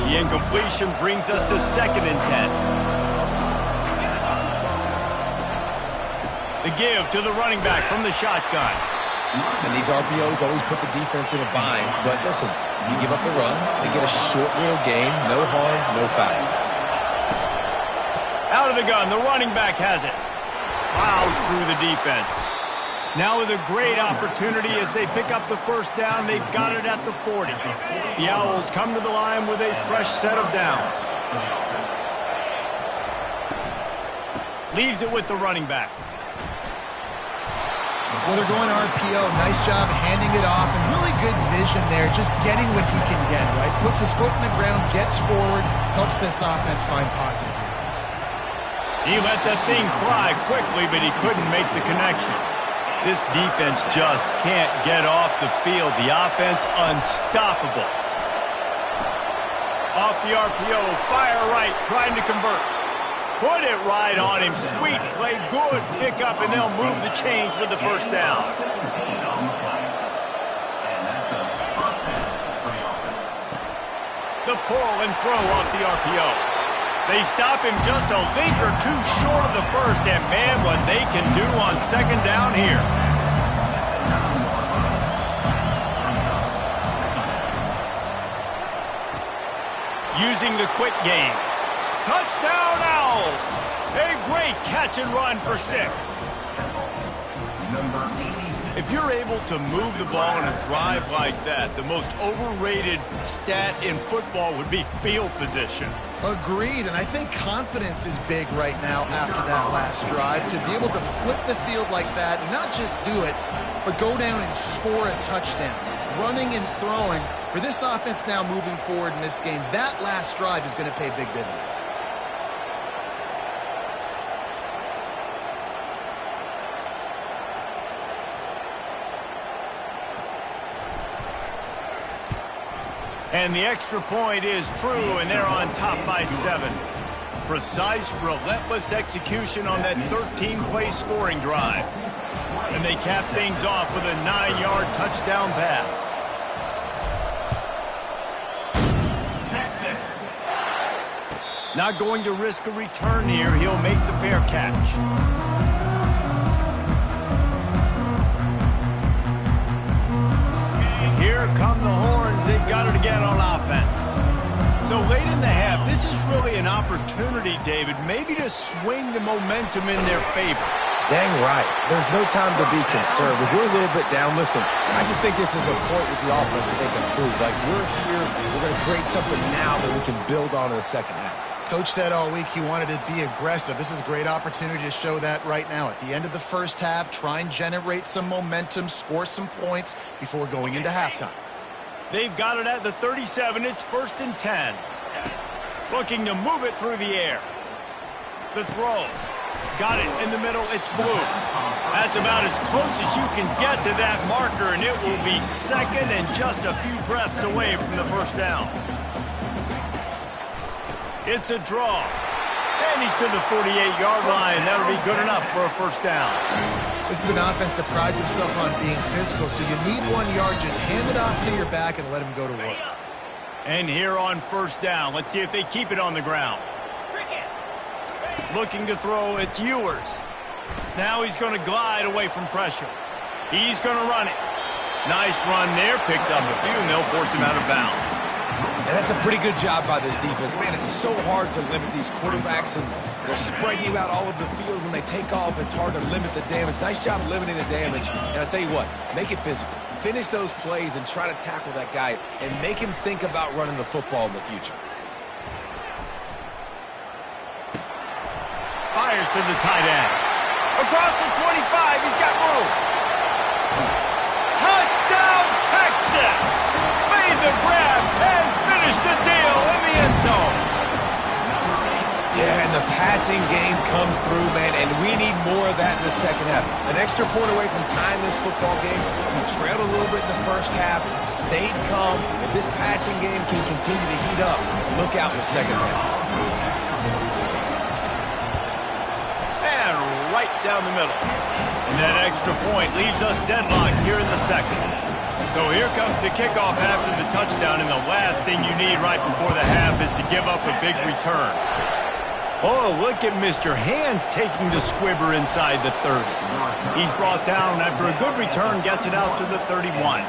The incompletion brings us to 2nd and 10. The give to the running back from the shotgun. And these RPOs always put the defense in a bind. But listen, you give up the run, they get a short little gain, no harm, no foul. Out of the gun, the running back has it. Plows through the defense. Now with a great opportunity as they pick up the first down, they've got it at the 40. The Owls come to the line with a fresh set of downs. Leaves it with the running back. Well, they're going RPO. Nice job handing it off, and really good vision there, just getting what he can get, right? Puts his foot in the ground, gets forward, helps this offense find positive yards. He let that thing fly quickly, but he couldn't make the connection. This defense just can't get off the field. The offense unstoppable. Off the RPO, fire right, trying to convert. Put it right on him. Sweet play, good pickup, and they'll move the chains with the first down. The pull and throw off the RPO. They stop him just a link or two short of the first, and man, what they can do on 2nd down here. Using the quick game. Touchdown, Owls! A great catch and run for 6. If you're able to move the ball in a drive like that, the most overrated stat in football would be field position. Agreed, and I think confidence is big right now after that last drive. To be able to flip the field like that, and not just do it, but go down and score a touchdown. Running and throwing, for this offense now moving forward in this game, that last drive is going to pay big dividends. And the extra point is true, and they're on top by 7. Precise, relentless execution on that 13-play scoring drive. And they cap things off with a 9-yard touchdown pass. Not going to risk a return here. He'll make the fair catch. And here come the horns. They've got it again on offense. So late in the half, this is really an opportunity, David, maybe to swing the momentum in their favor. Dang right. There's no time to be concerned. If we're a little bit down, listen, I just think this is a point with the offense that they can improve. Like, we're here, we're going to create something now that we can build on in the second half. Coach said all week he wanted to be aggressive. This is a great opportunity to show that right now. At the end of the first half, try and generate some momentum, score some points before going into halftime. They've got it at the 37. It's 1st and 10. Looking to move it through the air. The throw. Got it in the middle. It's blue. That's about as close as you can get to that marker, and it will be second and just a few breaths away from the first down. It's a draw. And he's to the 48-yard line. That'll be good enough for a first down. This is an offense that prides himself on being physical, so you need 1 yard. Just hand it off to your back and let him go to work. And here on first down, let's see if they keep it on the ground. Looking to throw, it's Ewers. Now he's going to glide away from pressure. He's going to run it. Nice run there, picks up a few, and they'll force him out of bounds. And that's a pretty good job by this defense. Man, it's so hard to limit these quarterbacks, and they're spreading you out all over the field. When they take off, it's hard to limit the damage. Nice job limiting the damage. And I'll tell you what, make it physical. Finish those plays and try to tackle that guy and make him think about running the football in the future. Fires to the tight end. Across the 25, he's got room. Touchdown, Texas! Made the grab and finished the deal in the end zone. Yeah, and the passing game comes through, man, and we need more of that in the second half. An extra point away from tying this football game. We trailed a little bit in the first half, stayed calm. If this passing game can continue to heat up, look out in the second half. And right down the middle. And that extra point leaves us deadlocked here in the second. So here comes the kickoff after the touchdown, and the last thing you need right before the half is to give up a big return. Oh, look at Mr. Hands taking the squibber inside the 30. He's brought down after a good return, gets it out to the 31.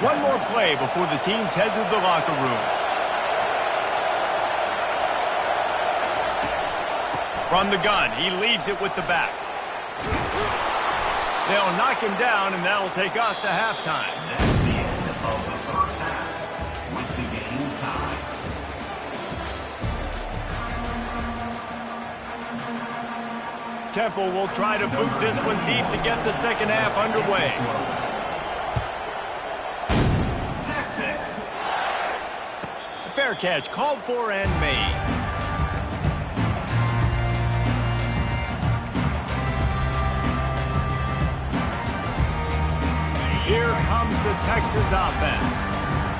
One more play before the teams head to the locker rooms. From the gun, he leaves it with the back. They'll knock him down, and that'll take us to halftime. That's the end of the first half with the game tied. Temple will try to boot this one deep to get the second half underway. Texas. Fair catch called for and made. Here comes the Texas offense.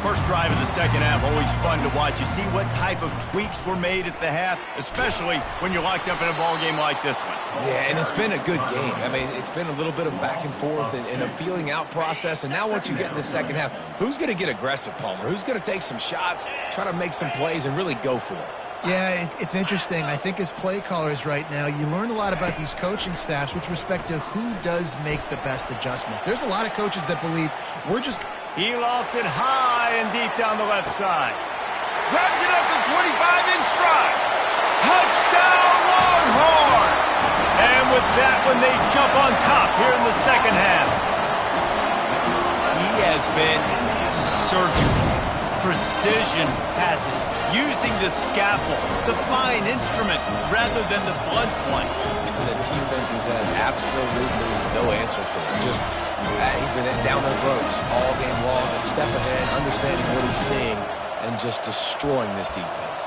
First drive of the second half, always fun to watch. You see what type of tweaks were made at the half, especially when you're locked up in a ball game like this one. Yeah, and it's been a good game. I mean, it's been a little bit of back and forth and a feeling out process. And now once you get in the second half, who's going to get aggressive, Palmer? Who's going to take some shots, try to make some plays, and really go for it? Yeah, it's interesting. I think as play callers right now, you learn a lot about these coaching staffs with respect to who does make the best adjustments. There's a lot of coaches that believe we're just... He lofts it high and deep down the left side. Grabs it up to 25 in stride. Touchdown, Longhorns! And with that one, they jump on top here in the second half. He has been surgical. Precision passes. Using the scalpel, the fine instrument, rather than the blunt one. And the defense has had absolutely no answer for it. Just, he's been down their throats all game long, a step ahead, understanding what he's seeing, and just destroying this defense.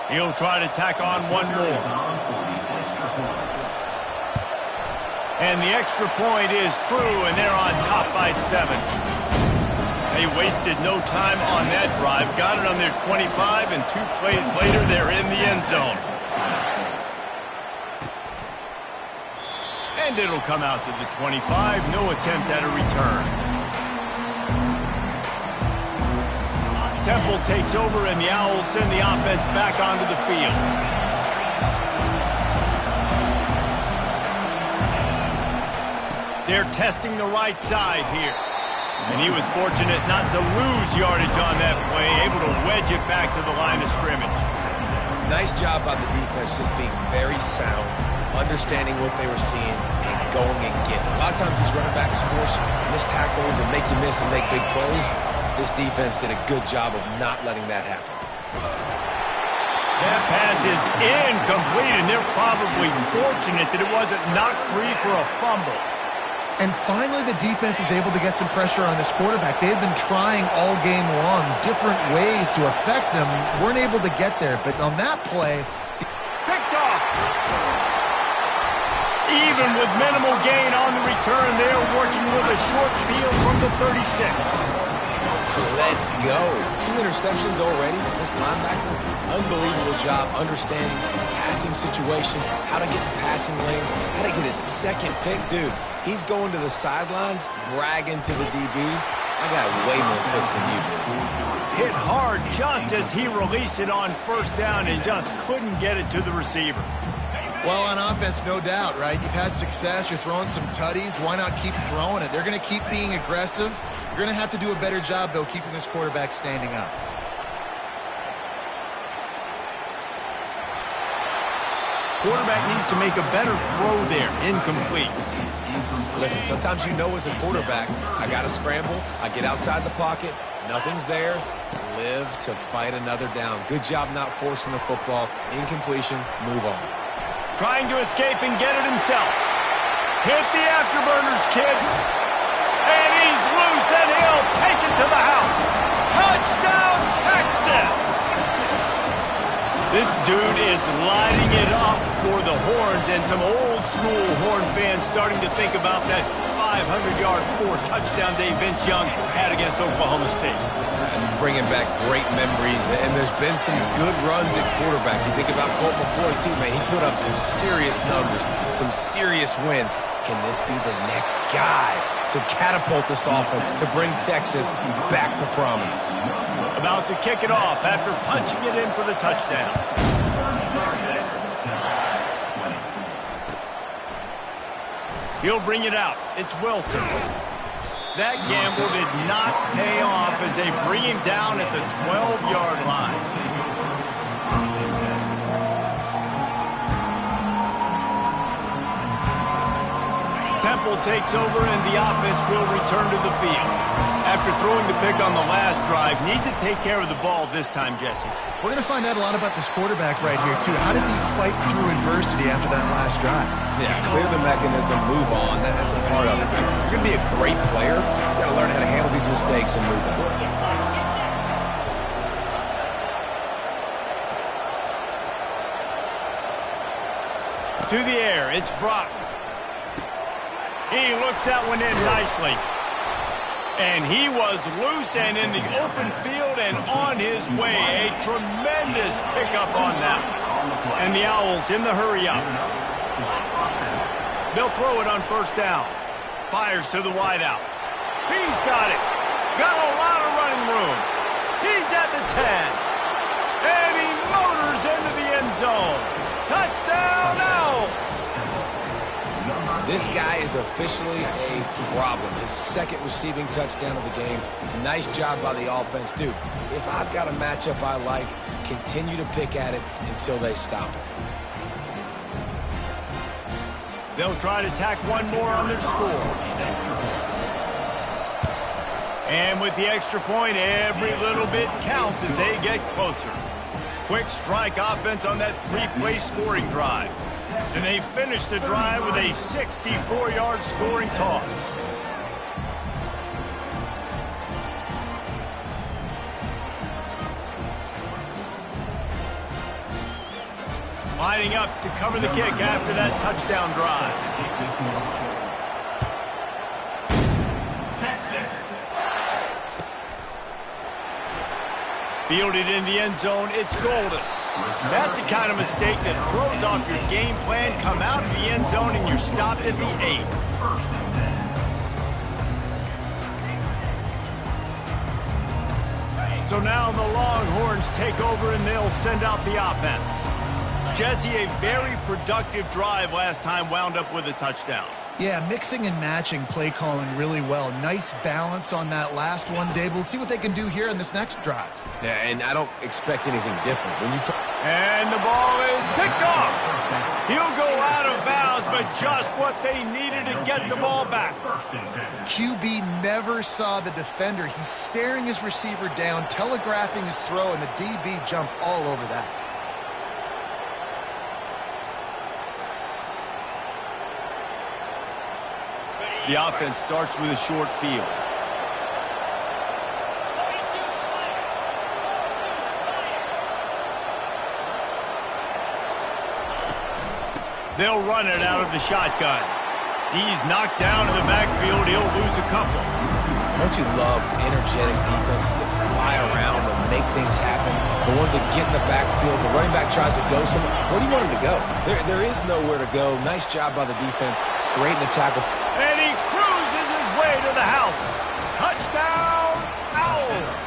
He'll try to tack on one more. And the extra point is true, and they're on top by 7. They wasted no time on that drive. Got it on their 25, and 2 plays later, they're in the end zone. And it'll come out to the 25. No attempt at a return. Temple takes over, and the Owls send the offense back onto the field. They're testing the right side here. And he was fortunate not to lose yardage on that play, able to wedge it back to the line of scrimmage. Nice job by the defense, just being very sound, understanding what they were seeing, and going and getting it. A lot of times these running backs force missed tackles and make you miss and make big plays. This defense did a good job of not letting that happen. That pass is incomplete, and they're probably fortunate that it wasn't knocked free for a fumble. And finally, the defense is able to get some pressure on this quarterback. They had been trying all game long different ways to affect him. Weren't able to get there, but on that play... Picked off! Even with minimal gain on the return, they're working with a short field from the 36. Let's go. 2 interceptions already from this linebacker. Unbelievable job understanding the passing situation, how to get in passing lanes, how to get his second pick. Dude, he's going to the sidelines, bragging to the DBs. I got way more picks than you do. Hit hard just as he released it on first down and just couldn't get it to the receiver. Well, on offense, no doubt, right? You've had success. You're throwing some tutties. Why not keep throwing it? They're going to keep being aggressive. You're going to have to do a better job, though, keeping this quarterback standing up. Quarterback needs to make a better throw there. Incomplete. Listen, sometimes you know as a quarterback, I got to scramble, I get outside the pocket, nothing's there, live to fight another down. Good job not forcing the football. Incompletion, move on. Trying to escape and get it himself. Hit the afterburners, kid. And he's loose, and he'll take it to the house. Touchdown, Texas! This dude is lighting it up for the Horns, and some old-school Horn fans starting to think about that 500-yard, 4-touchdown day Vince Young had against Oklahoma State. Bringing back great memories, and there's been some good runs at quarterback. You think about Colt McCoy, too, man. He put up some serious numbers, some serious wins. Can this be the next guy to catapult this offense, to bring Texas back to prominence? About to kick it off after punching it in for the touchdown. He'll bring it out. It's Wilson. That gamble did not pay off as they bring him down at the 12-yard line. Temple takes over, and the offense will return to the field. After throwing the pick on the last drive, need to take care of the ball this time, Jesse. We're going to find out a lot about this quarterback right here, too. How does he fight through adversity after that last drive? Yeah, clear the mechanism, move on. That's a part of it. If you're going to be a great player, you got to learn how to handle these mistakes and move on. To the air, it's Brock. He looks that one in nicely. And he was loose and in the open field and on his way. A tremendous pickup on that. And the Owls in the hurry up. They'll throw it on first down. Fires to the wideout. He's got it. Got a lot of running room. He's at the 10. And he motors into the end zone. Touchdown, Owls! This guy is officially a problem. His second receiving touchdown of the game. Nice job by the offense. Dude, if I've got a matchup I like, continue to pick at it until they stop it. They'll try to tack one more on their score. And with the extra point, every little bit counts as they get closer. Quick strike offense on that 3-play scoring drive. And they finish the drive with a 64-yard scoring toss. Lining up to cover the kick after that touchdown drive. Fielded in the end zone, it's golden. That's the kind of mistake that throws off your game plan. Come out of the end zone and you're stopped at the 8. So now the Longhorns take over and they'll send out the offense. Jesse, a very productive drive last time wound up with a touchdown. Yeah, mixing and matching play calling really well. Nice balance on that last one, Dave. We'll see what they can do here in this next drive. Yeah, and I don't expect anything different. And the ball is picked off. He'll go out of bounds, but just what they needed to get the ball back. QB never saw the defender. He's staring his receiver down, telegraphing his throw, and the DB jumped all over that. The offense starts with a short field. They'll run it out of the shotgun. He's knocked down in the backfield. He'll lose a couple. Don't you love energetic defenses that fly around and make things happen? The ones that get in the backfield, the running back tries to go somewhere. Where do you want him to go? There is nowhere to go. Nice job by the defense, creating the tackle. And he cruises his way to the house. Touchdown, Owls.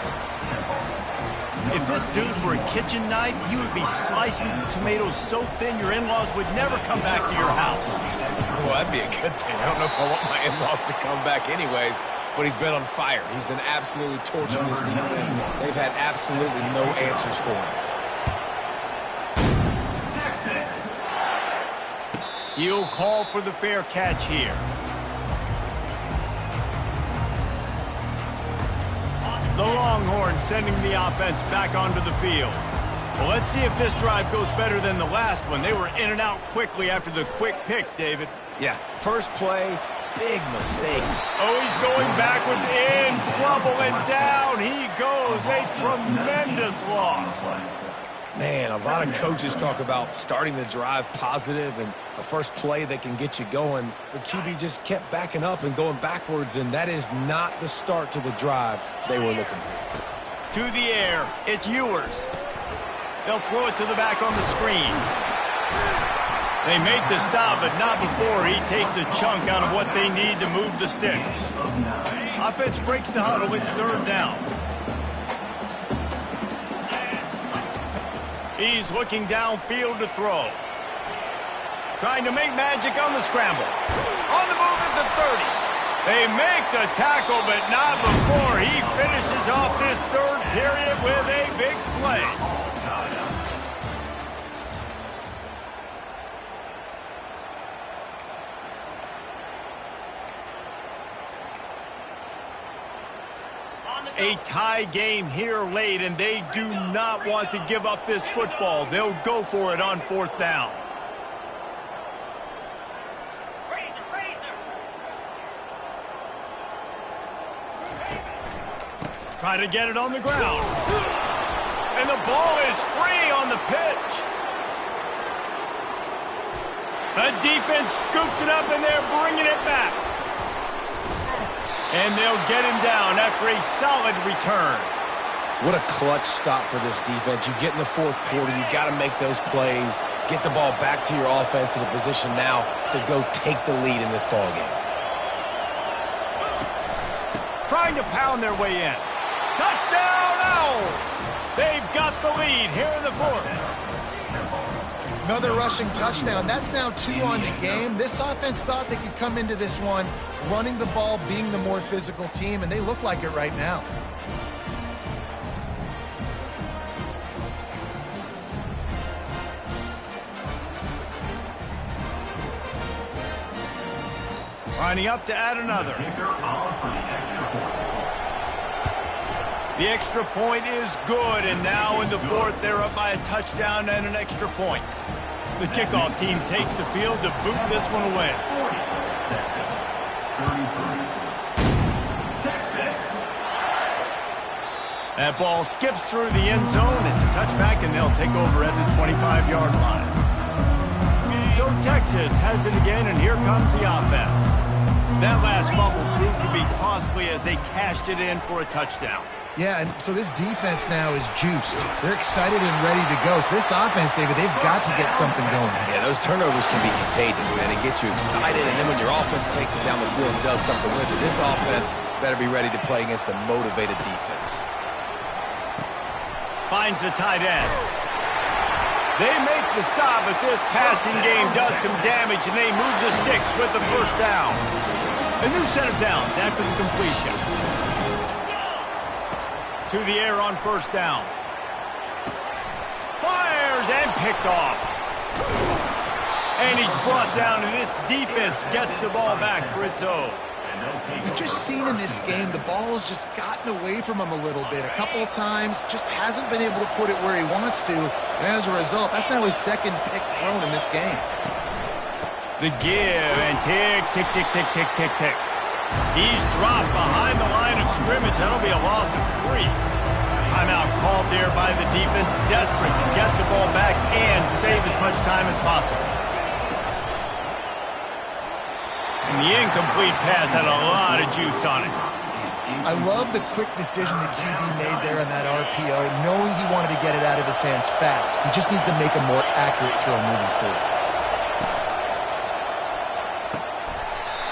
If this dude were a kitchen knife, he would be slicing tomatoes so thin your in-laws would never come back to your house. Well, that'd be a good thing. I don't know if I want my in-laws to come back anyways, but he's been on fire. He's been absolutely torching this defense. They've had absolutely no answers for him. Texas. He'll call for the fair catch here. The Longhorns sending the offense back onto the field. Well, let's see if this drive goes better than the last one. They were in and out quickly after the quick pick, David. Yeah, first play, big mistake. Oh, he's going backwards, in trouble, and down he goes. A tremendous loss. Man, a lot of coaches talk about starting the drive positive and a first play that can get you going. The QB just kept backing up and going backwards, and that is not the start to the drive they were looking for. To the air, it's Ewers. They'll throw it to the back on the screen. They make the stop, but not before he takes a chunk out of what they need to move the sticks. Offense breaks the huddle. It's third down. He's looking downfield to throw. Trying to make magic on the scramble. On the move at the 30. They make the tackle, but not before he finishes off this third period with a big play. A tie game here late, and they do not want to give up this football. They'll go for it on fourth down. Try to get it on the ground. And the ball is free on the pitch. The defense scoops it up, and they're bringing it back. And they'll get him down after a solid return. What a clutch stop for this defense. You get in the fourth quarter, you got to make those plays, get the ball back to your offense in a position now to go take the lead in this ballgame. Trying to pound their way in. Touchdown, Owls! They've got the lead here in the fourth. Another rushing touchdown. That's now 2 on the game. This offense thought they could come into this one running the ball, being the more physical team, and they look like it right now. Lining up to add another. The extra point is good, and now in the fourth, they're up by a touchdown and an extra point. The kickoff team takes the field to boot this one away. That ball skips through the end zone. It's a touchback, and they'll take over at the 25-yard line. So Texas has it again, and here comes the offense. That last fumble proved to be costly as they cashed it in for a touchdown. Yeah, and so this defense now is juiced. They're excited and ready to go. So this offense, David, they've got to get something going. Yeah, those turnovers can be contagious, man. It gets you excited, and then when your offense takes it down the field and does something with it, this offense better be ready to play against a motivated defense. Finds the tight end. They make the stop, but this passing game does some damage, and they move the sticks with the first down. A new set of downs after the completion. To the air on first down. Fires and picked off. And he's brought down, and this defense gets the ball back for its own. We've just seen in this game the ball has just gotten away from him a little bit. A couple of times, just hasn't been able to put it where he wants to. And as a result, that's now his second pick thrown in this game. The give and tick, tick, tick, tick, tick, tick, tick. He's dropped behind the line of scrimmage. That'll be a loss of 3. Timeout called there by the defense, desperate to get the ball back and save as much time as possible. And the incomplete pass had a lot of juice on it. I love the quick decision the QB made there on that RPO, knowing he wanted to get it out of his hands fast. He just needs to make a more accurate throw moving forward.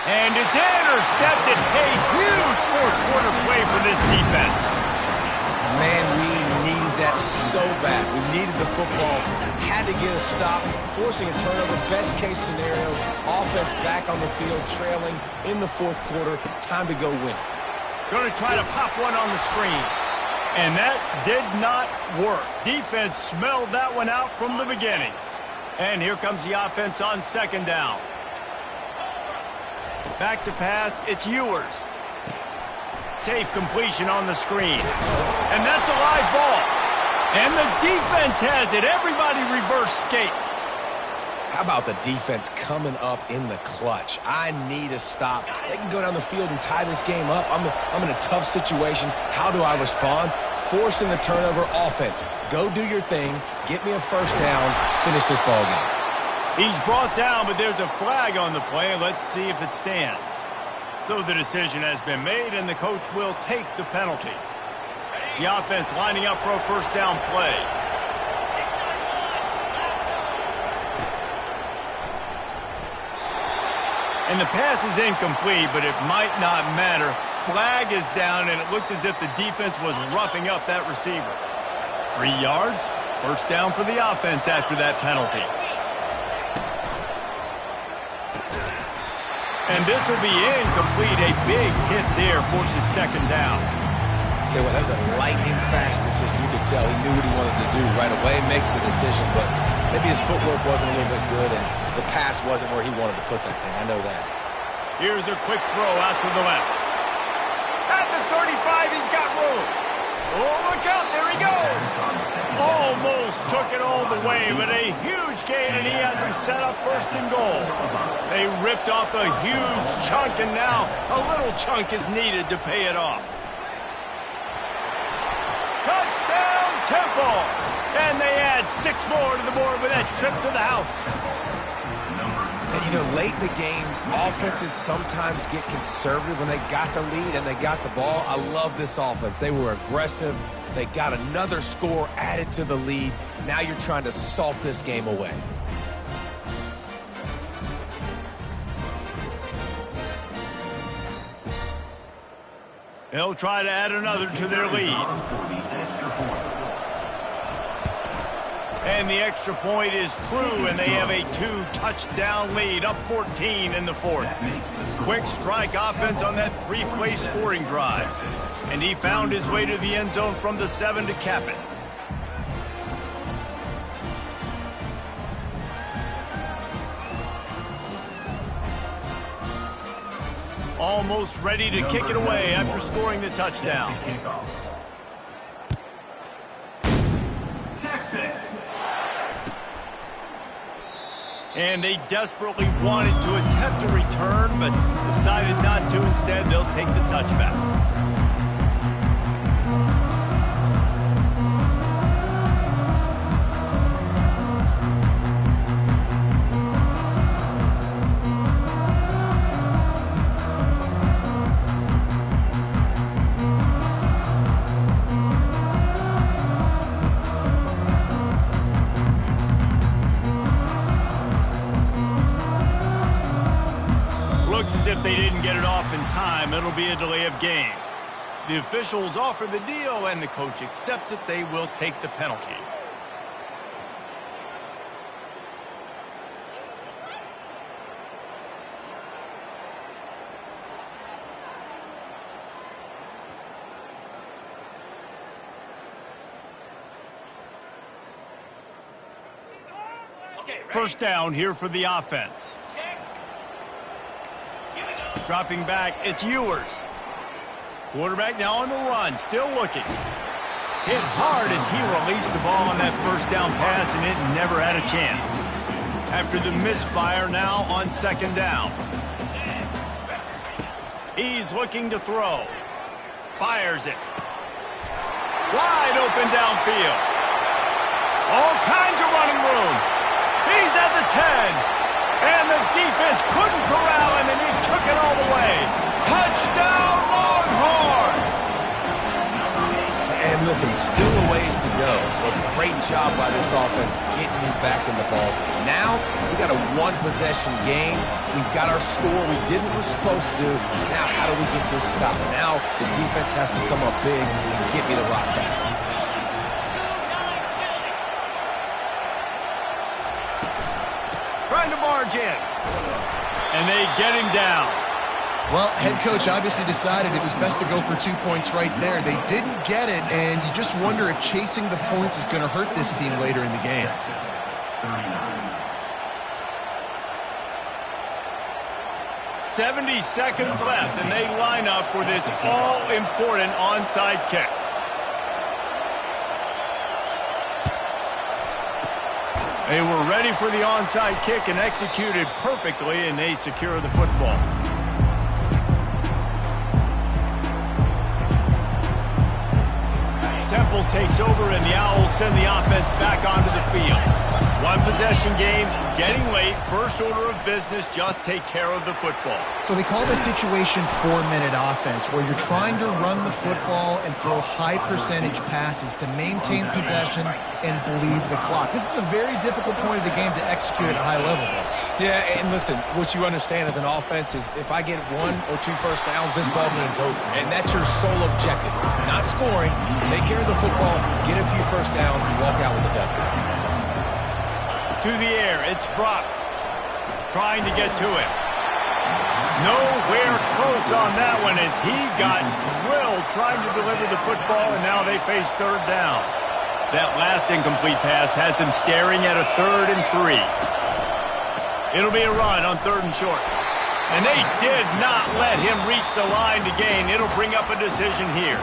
And it's intercepted. A huge fourth-quarter play for this defense. Man, we needed that so bad. We needed the football. Had to get a stop, forcing a turnover. Best-case scenario, offense back on the field, trailing in the fourth quarter. Time to go win it. Going to try to pop one on the screen. And that did not work. Defense smelled that one out from the beginning. And here comes the offense on second down. Back to pass, it's Ewers. Safe completion on the screen. And that's a live ball. And the defense has it. Everybody reverse skate. How about the defense coming up in the clutch? I need a stop. They can go down the field and tie this game up. I'm in a tough situation. How do I respond? Forcing the turnover. Offense, go do your thing. Get me a first down. Finish this ball game. He's brought down, but there's a flag on the play. Let's see if it stands. So the decision has been made, and the coach will take the penalty. The offense lining up for a first down play. And the pass is incomplete, but it might not matter. Flag is down, and it looked as if the defense was roughing up that receiver. 3 yards, first down for the offense after that penalty. And this will be incomplete. A big hit there forces second down. Tell you what, that was a lightning-fast decision. You could tell he knew what he wanted to do right away, makes the decision, but maybe his footwork wasn't a little bit good, and the pass wasn't where he wanted to put that thing. I know that. Here's a quick throw out to the left. At the 35, he's got room. Oh, look out, there he goes. Almost took it all the way, but a huge gain, and he has him set up first and goal. They ripped off a huge chunk, and now a little chunk is needed to pay it off. Touchdown, Temple! And they add 6 more to the board with that trip to the house. And, you know, late in the games, offenses sometimes get conservative when they got the lead and they got the ball. I love this offense. They were aggressive. They got another score added to the lead. Now you're trying to salt this game away. They'll try to add another to their lead. And the extra point is true, and they have a 2-touchdown lead, up 14 in the fourth. Quick strike offense on that 3-play scoring drive. And he found his way to the end zone from the 7 to cap it. Almost ready to kick it away after scoring the touchdown. Texas. And they desperately wanted to attempt a return, but decided not to. Instead, they'll take the touchback. they didn't get it off in time, it'll be a delay of game. The officials offer the deal, and the coach accepts it. They will take the penalty. First down here for the offense. Dropping back, it's Ewers. Quarterback now on the run, still looking. Hit hard as he released the ball on that first down pass, and it never had a chance. After the misfire, now on second down. He's looking to throw. Fires it. Wide open downfield. All kinds of running room. He's at the 10. And the defense couldn't corral him, and he took it all the way. Touchdown, Longhorns! And listen, still a ways to go, but great job by this offense getting you back in the ball game. Now, we got a one-possession game. We've got our score we did what we're supposed to do. Now, how do we get this stopped? Now, the defense has to come up big and get me the rock back. Trying to barge in. And they get him down. Well, head coach obviously decided it was best to go for 2 points right there. They didn't get it, and you just wonder if chasing the points is going to hurt this team later in the game. 70 seconds left, and they line up for this all-important onside kick. They were ready for the onside kick and executed perfectly, and they secure the football. Temple takes over, and the Owls send the offense back onto the field. One possession game, getting late, first order of business, just take care of the football. So they call this situation 4-minute offense, where you're trying to run the football and throw high percentage passes to maintain possession and bleed the clock. This is a very difficult point of the game to execute at a high level, though. Yeah, and listen, what you understand as an offense is if I get 1 or 2 first downs, this ball game's over. And that's your sole objective. Not scoring, take care of the football, get a few first downs, and walk out with a W. To the air, it's Brock. Trying to get to it. Nowhere close on that one as he got drilled trying to deliver the football, and now they face third down. That last incomplete pass has him staring at a 3rd and 3. It'll be a run on 3rd and short. And they did not let him reach the line to gain. It'll bring up a decision here.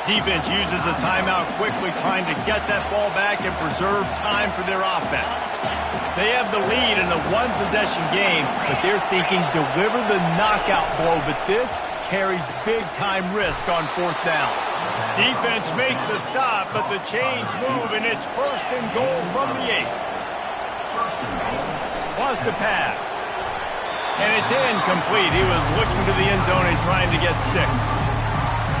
Defense uses a timeout quickly, trying to get that ball back and preserve time for their offense. They have the lead in a one-possession game, but they're thinking deliver the knockout blow, but this carries big-time risk on 4th down. Defense makes a stop, but the chains move, and it's 1st and goal from the 8. Wants to pass. And it's incomplete. He was looking to the end zone and trying to get 6.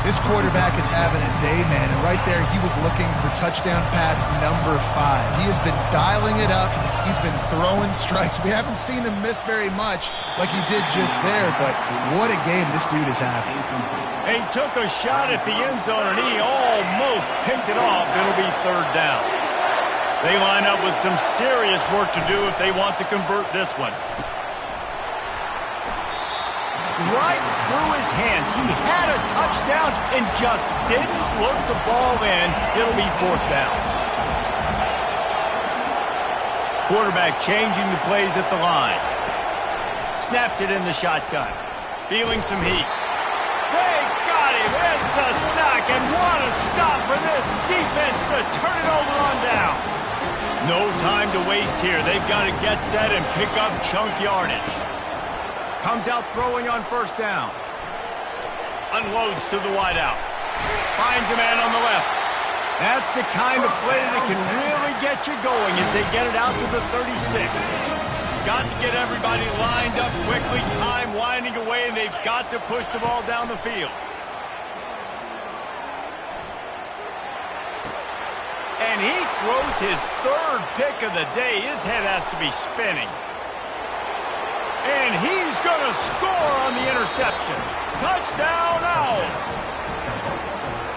This quarterback is having a day, man, and right there he was looking for touchdown pass number 5. He has been dialing it up. He's been throwing strikes. We haven't seen him miss very much like he did just there, but what a game this dude is having. He took a shot at the end zone, and he almost picked it off. It'll be 3rd down. They line up with some serious work to do if they want to convert this one. Right through his hands. He had a touchdown and just didn't look the ball in. It'll be 4th down. Quarterback changing the plays at the line. Snapped it in the shotgun. Feeling some heat. They got him. It's a sack, and what a stop for this defense to turn it over on down. No time to waste here. They've got to get set and pick up chunk yardage. Comes out throwing on 1st down. Unloads to the wideout. Finds a man on the left. That's the kind of play that can really get you going as they get it out to the 36. Got to get everybody lined up quickly. Time winding away, and they've got to push the ball down the field. And he throws his 3rd pick of the day. His head has to be spinning. And he's going to score on the interception. Touchdown, Owl.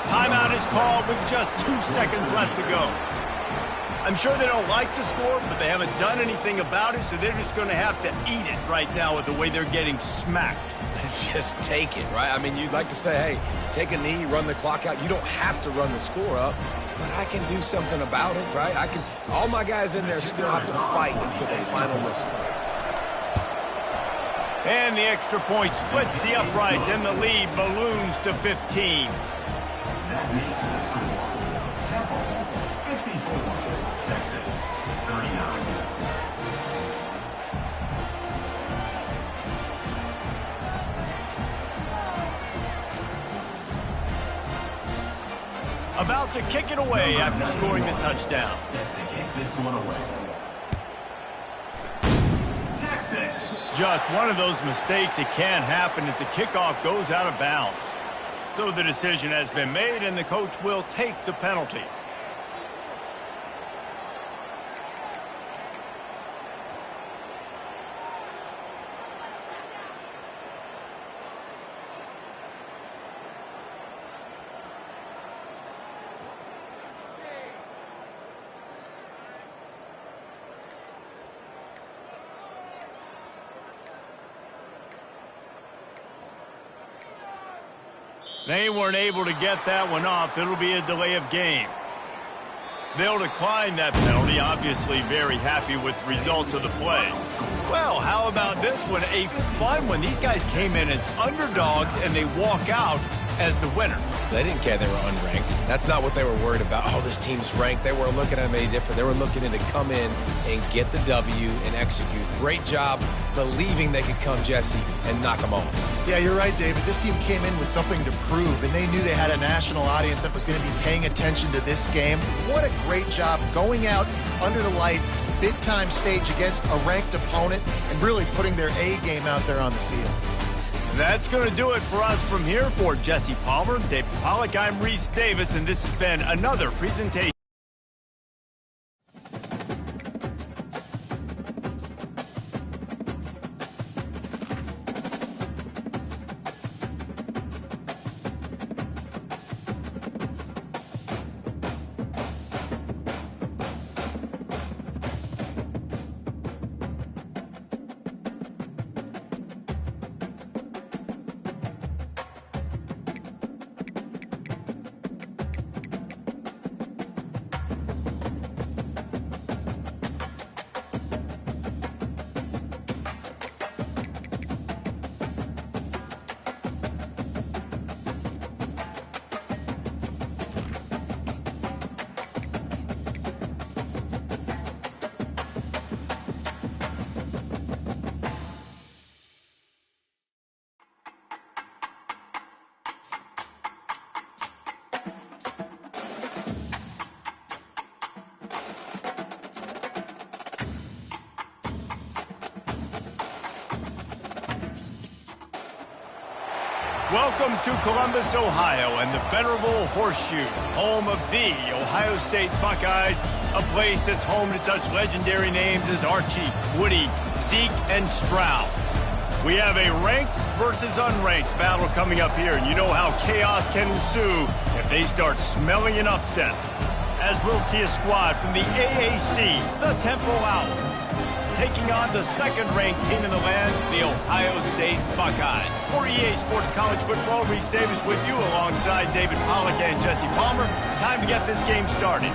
Timeout is called with just 2 seconds left to go. I'm sure they don't like the score, but they haven't done anything about it, so they're just going to have to eat it right now with the way they're getting smacked. Just take it, right? I mean, you'd like to say, hey, take a knee, run the clock out. You don't have to run the score up, but I can do something about it, right? All my guys in there still have to fight until the final whistle. And the extra point splits the uprights, and the lead balloons to 15. That makes the score Temple 54, Texas 39. About to kick it away after scoring the touchdown. Set to kick this one away. Texas. Just one of those mistakes that can happen as the kickoff goes out of bounds. So the decision has been made, and the coach will take the penalty. They weren't able to get that one off. It'll be a delay of game. They'll decline that penalty, obviously very happy with the results of the play. Well, how about this one? A fun one. These guys came in as underdogs, and they walk out as the winner. They didn't care they were unranked. That's not what they were worried about. Oh, this team's ranked. They weren't looking at them any different. They were looking to come in and get the W and execute. Great job believing they could come, Jesse, and knock them off. Yeah, you're right, David. This team came in with something to prove, and they knew they had a national audience that was going to be paying attention to this game. What a great job going out under the lights, big-time stage against a ranked opponent, and really putting their A game out there on the field. That's going to do it for us from here. For Jesse Palmer, David Pollack, I'm Reese Davis, and this has been another presentation. Welcome to Columbus, Ohio, and the venerable Horseshoe, home of the Ohio State Buckeyes, a place that's home to such legendary names as Archie, Woody, Zeke, and Stroud. We have a ranked versus unranked battle coming up here, and you know how chaos can ensue if they start smelling an upset. As we'll see a squad from the AAC, the Temple Owls, taking on the second-ranked team in the land, the Ohio State Buckeyes. For EA Sports College Football, Reese Davis with you alongside David Pollack and Jesse Palmer. Time to get this game started.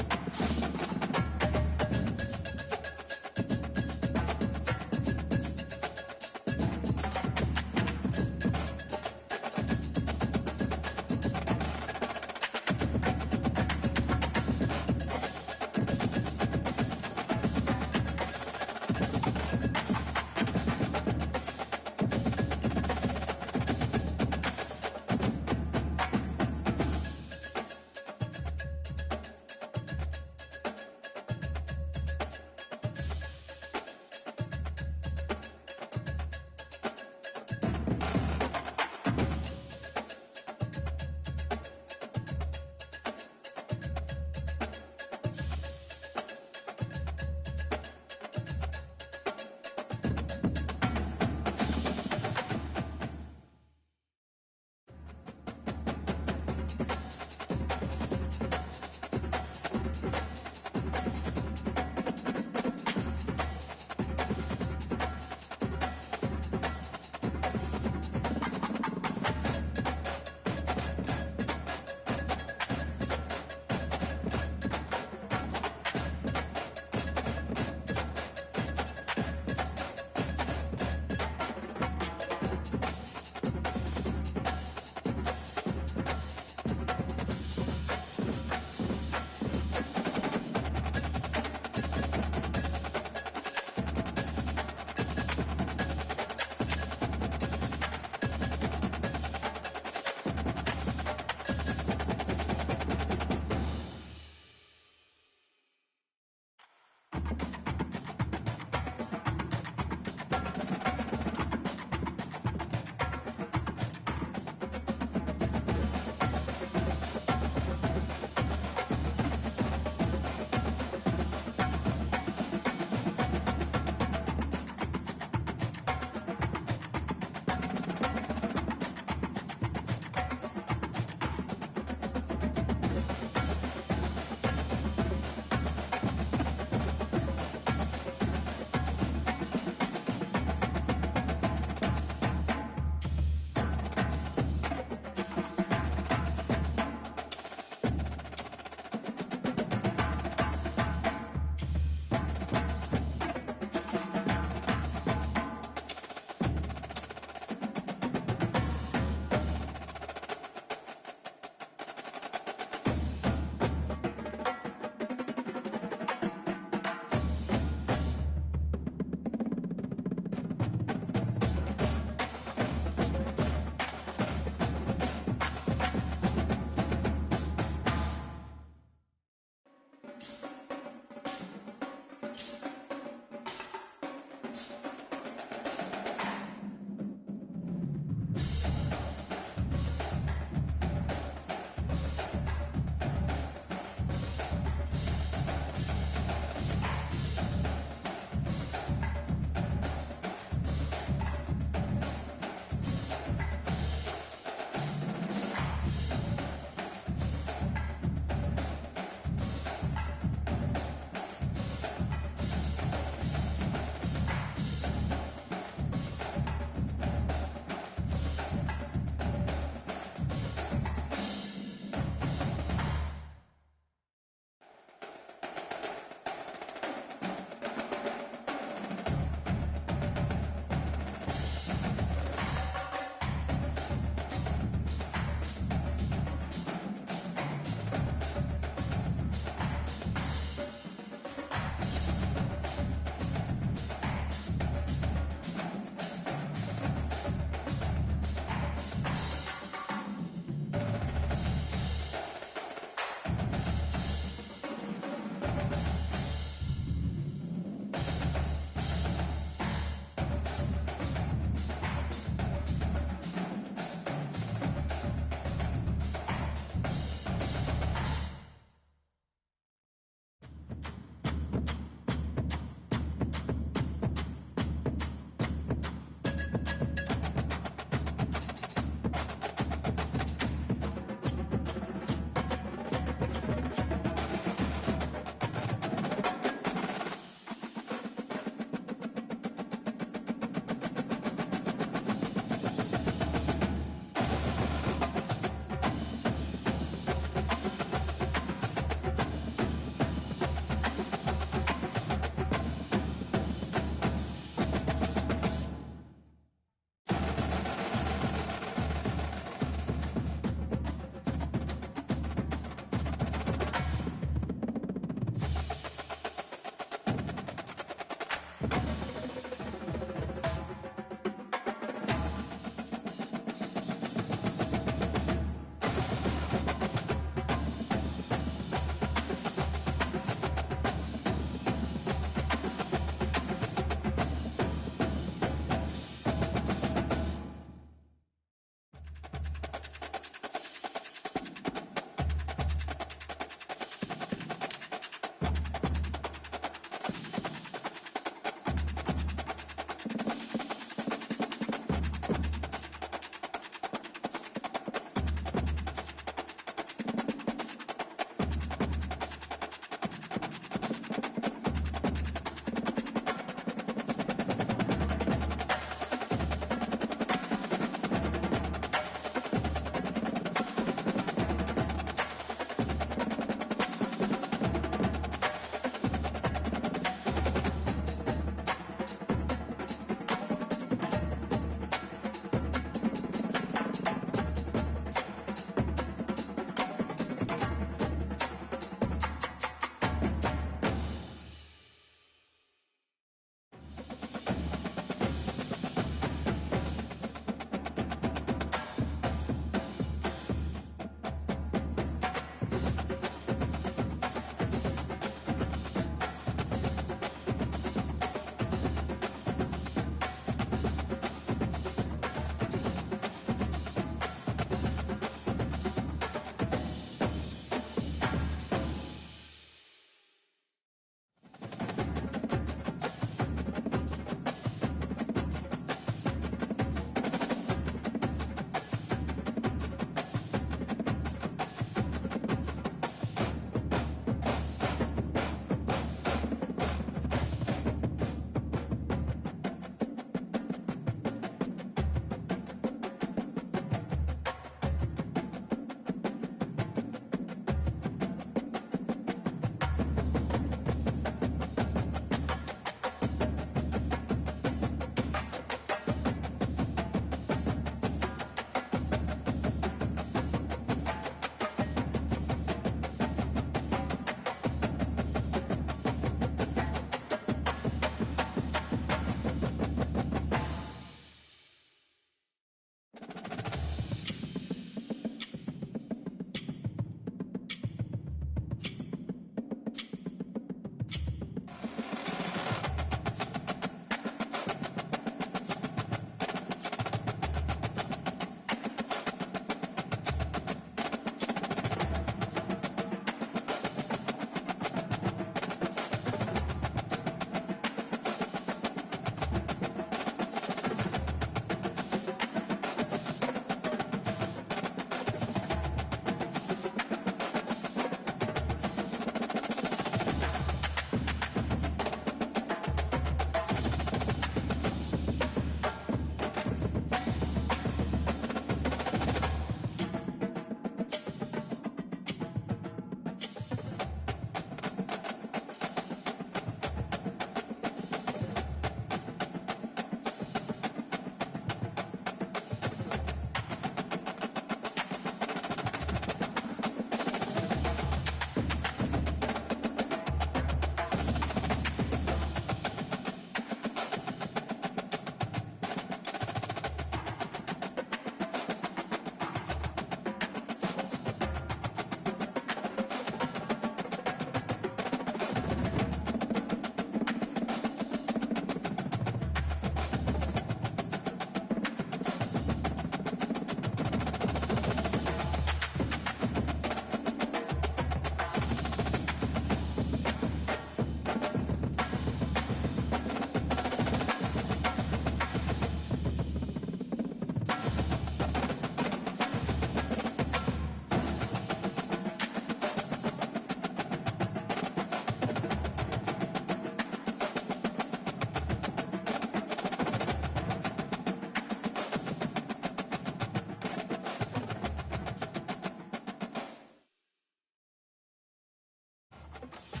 it.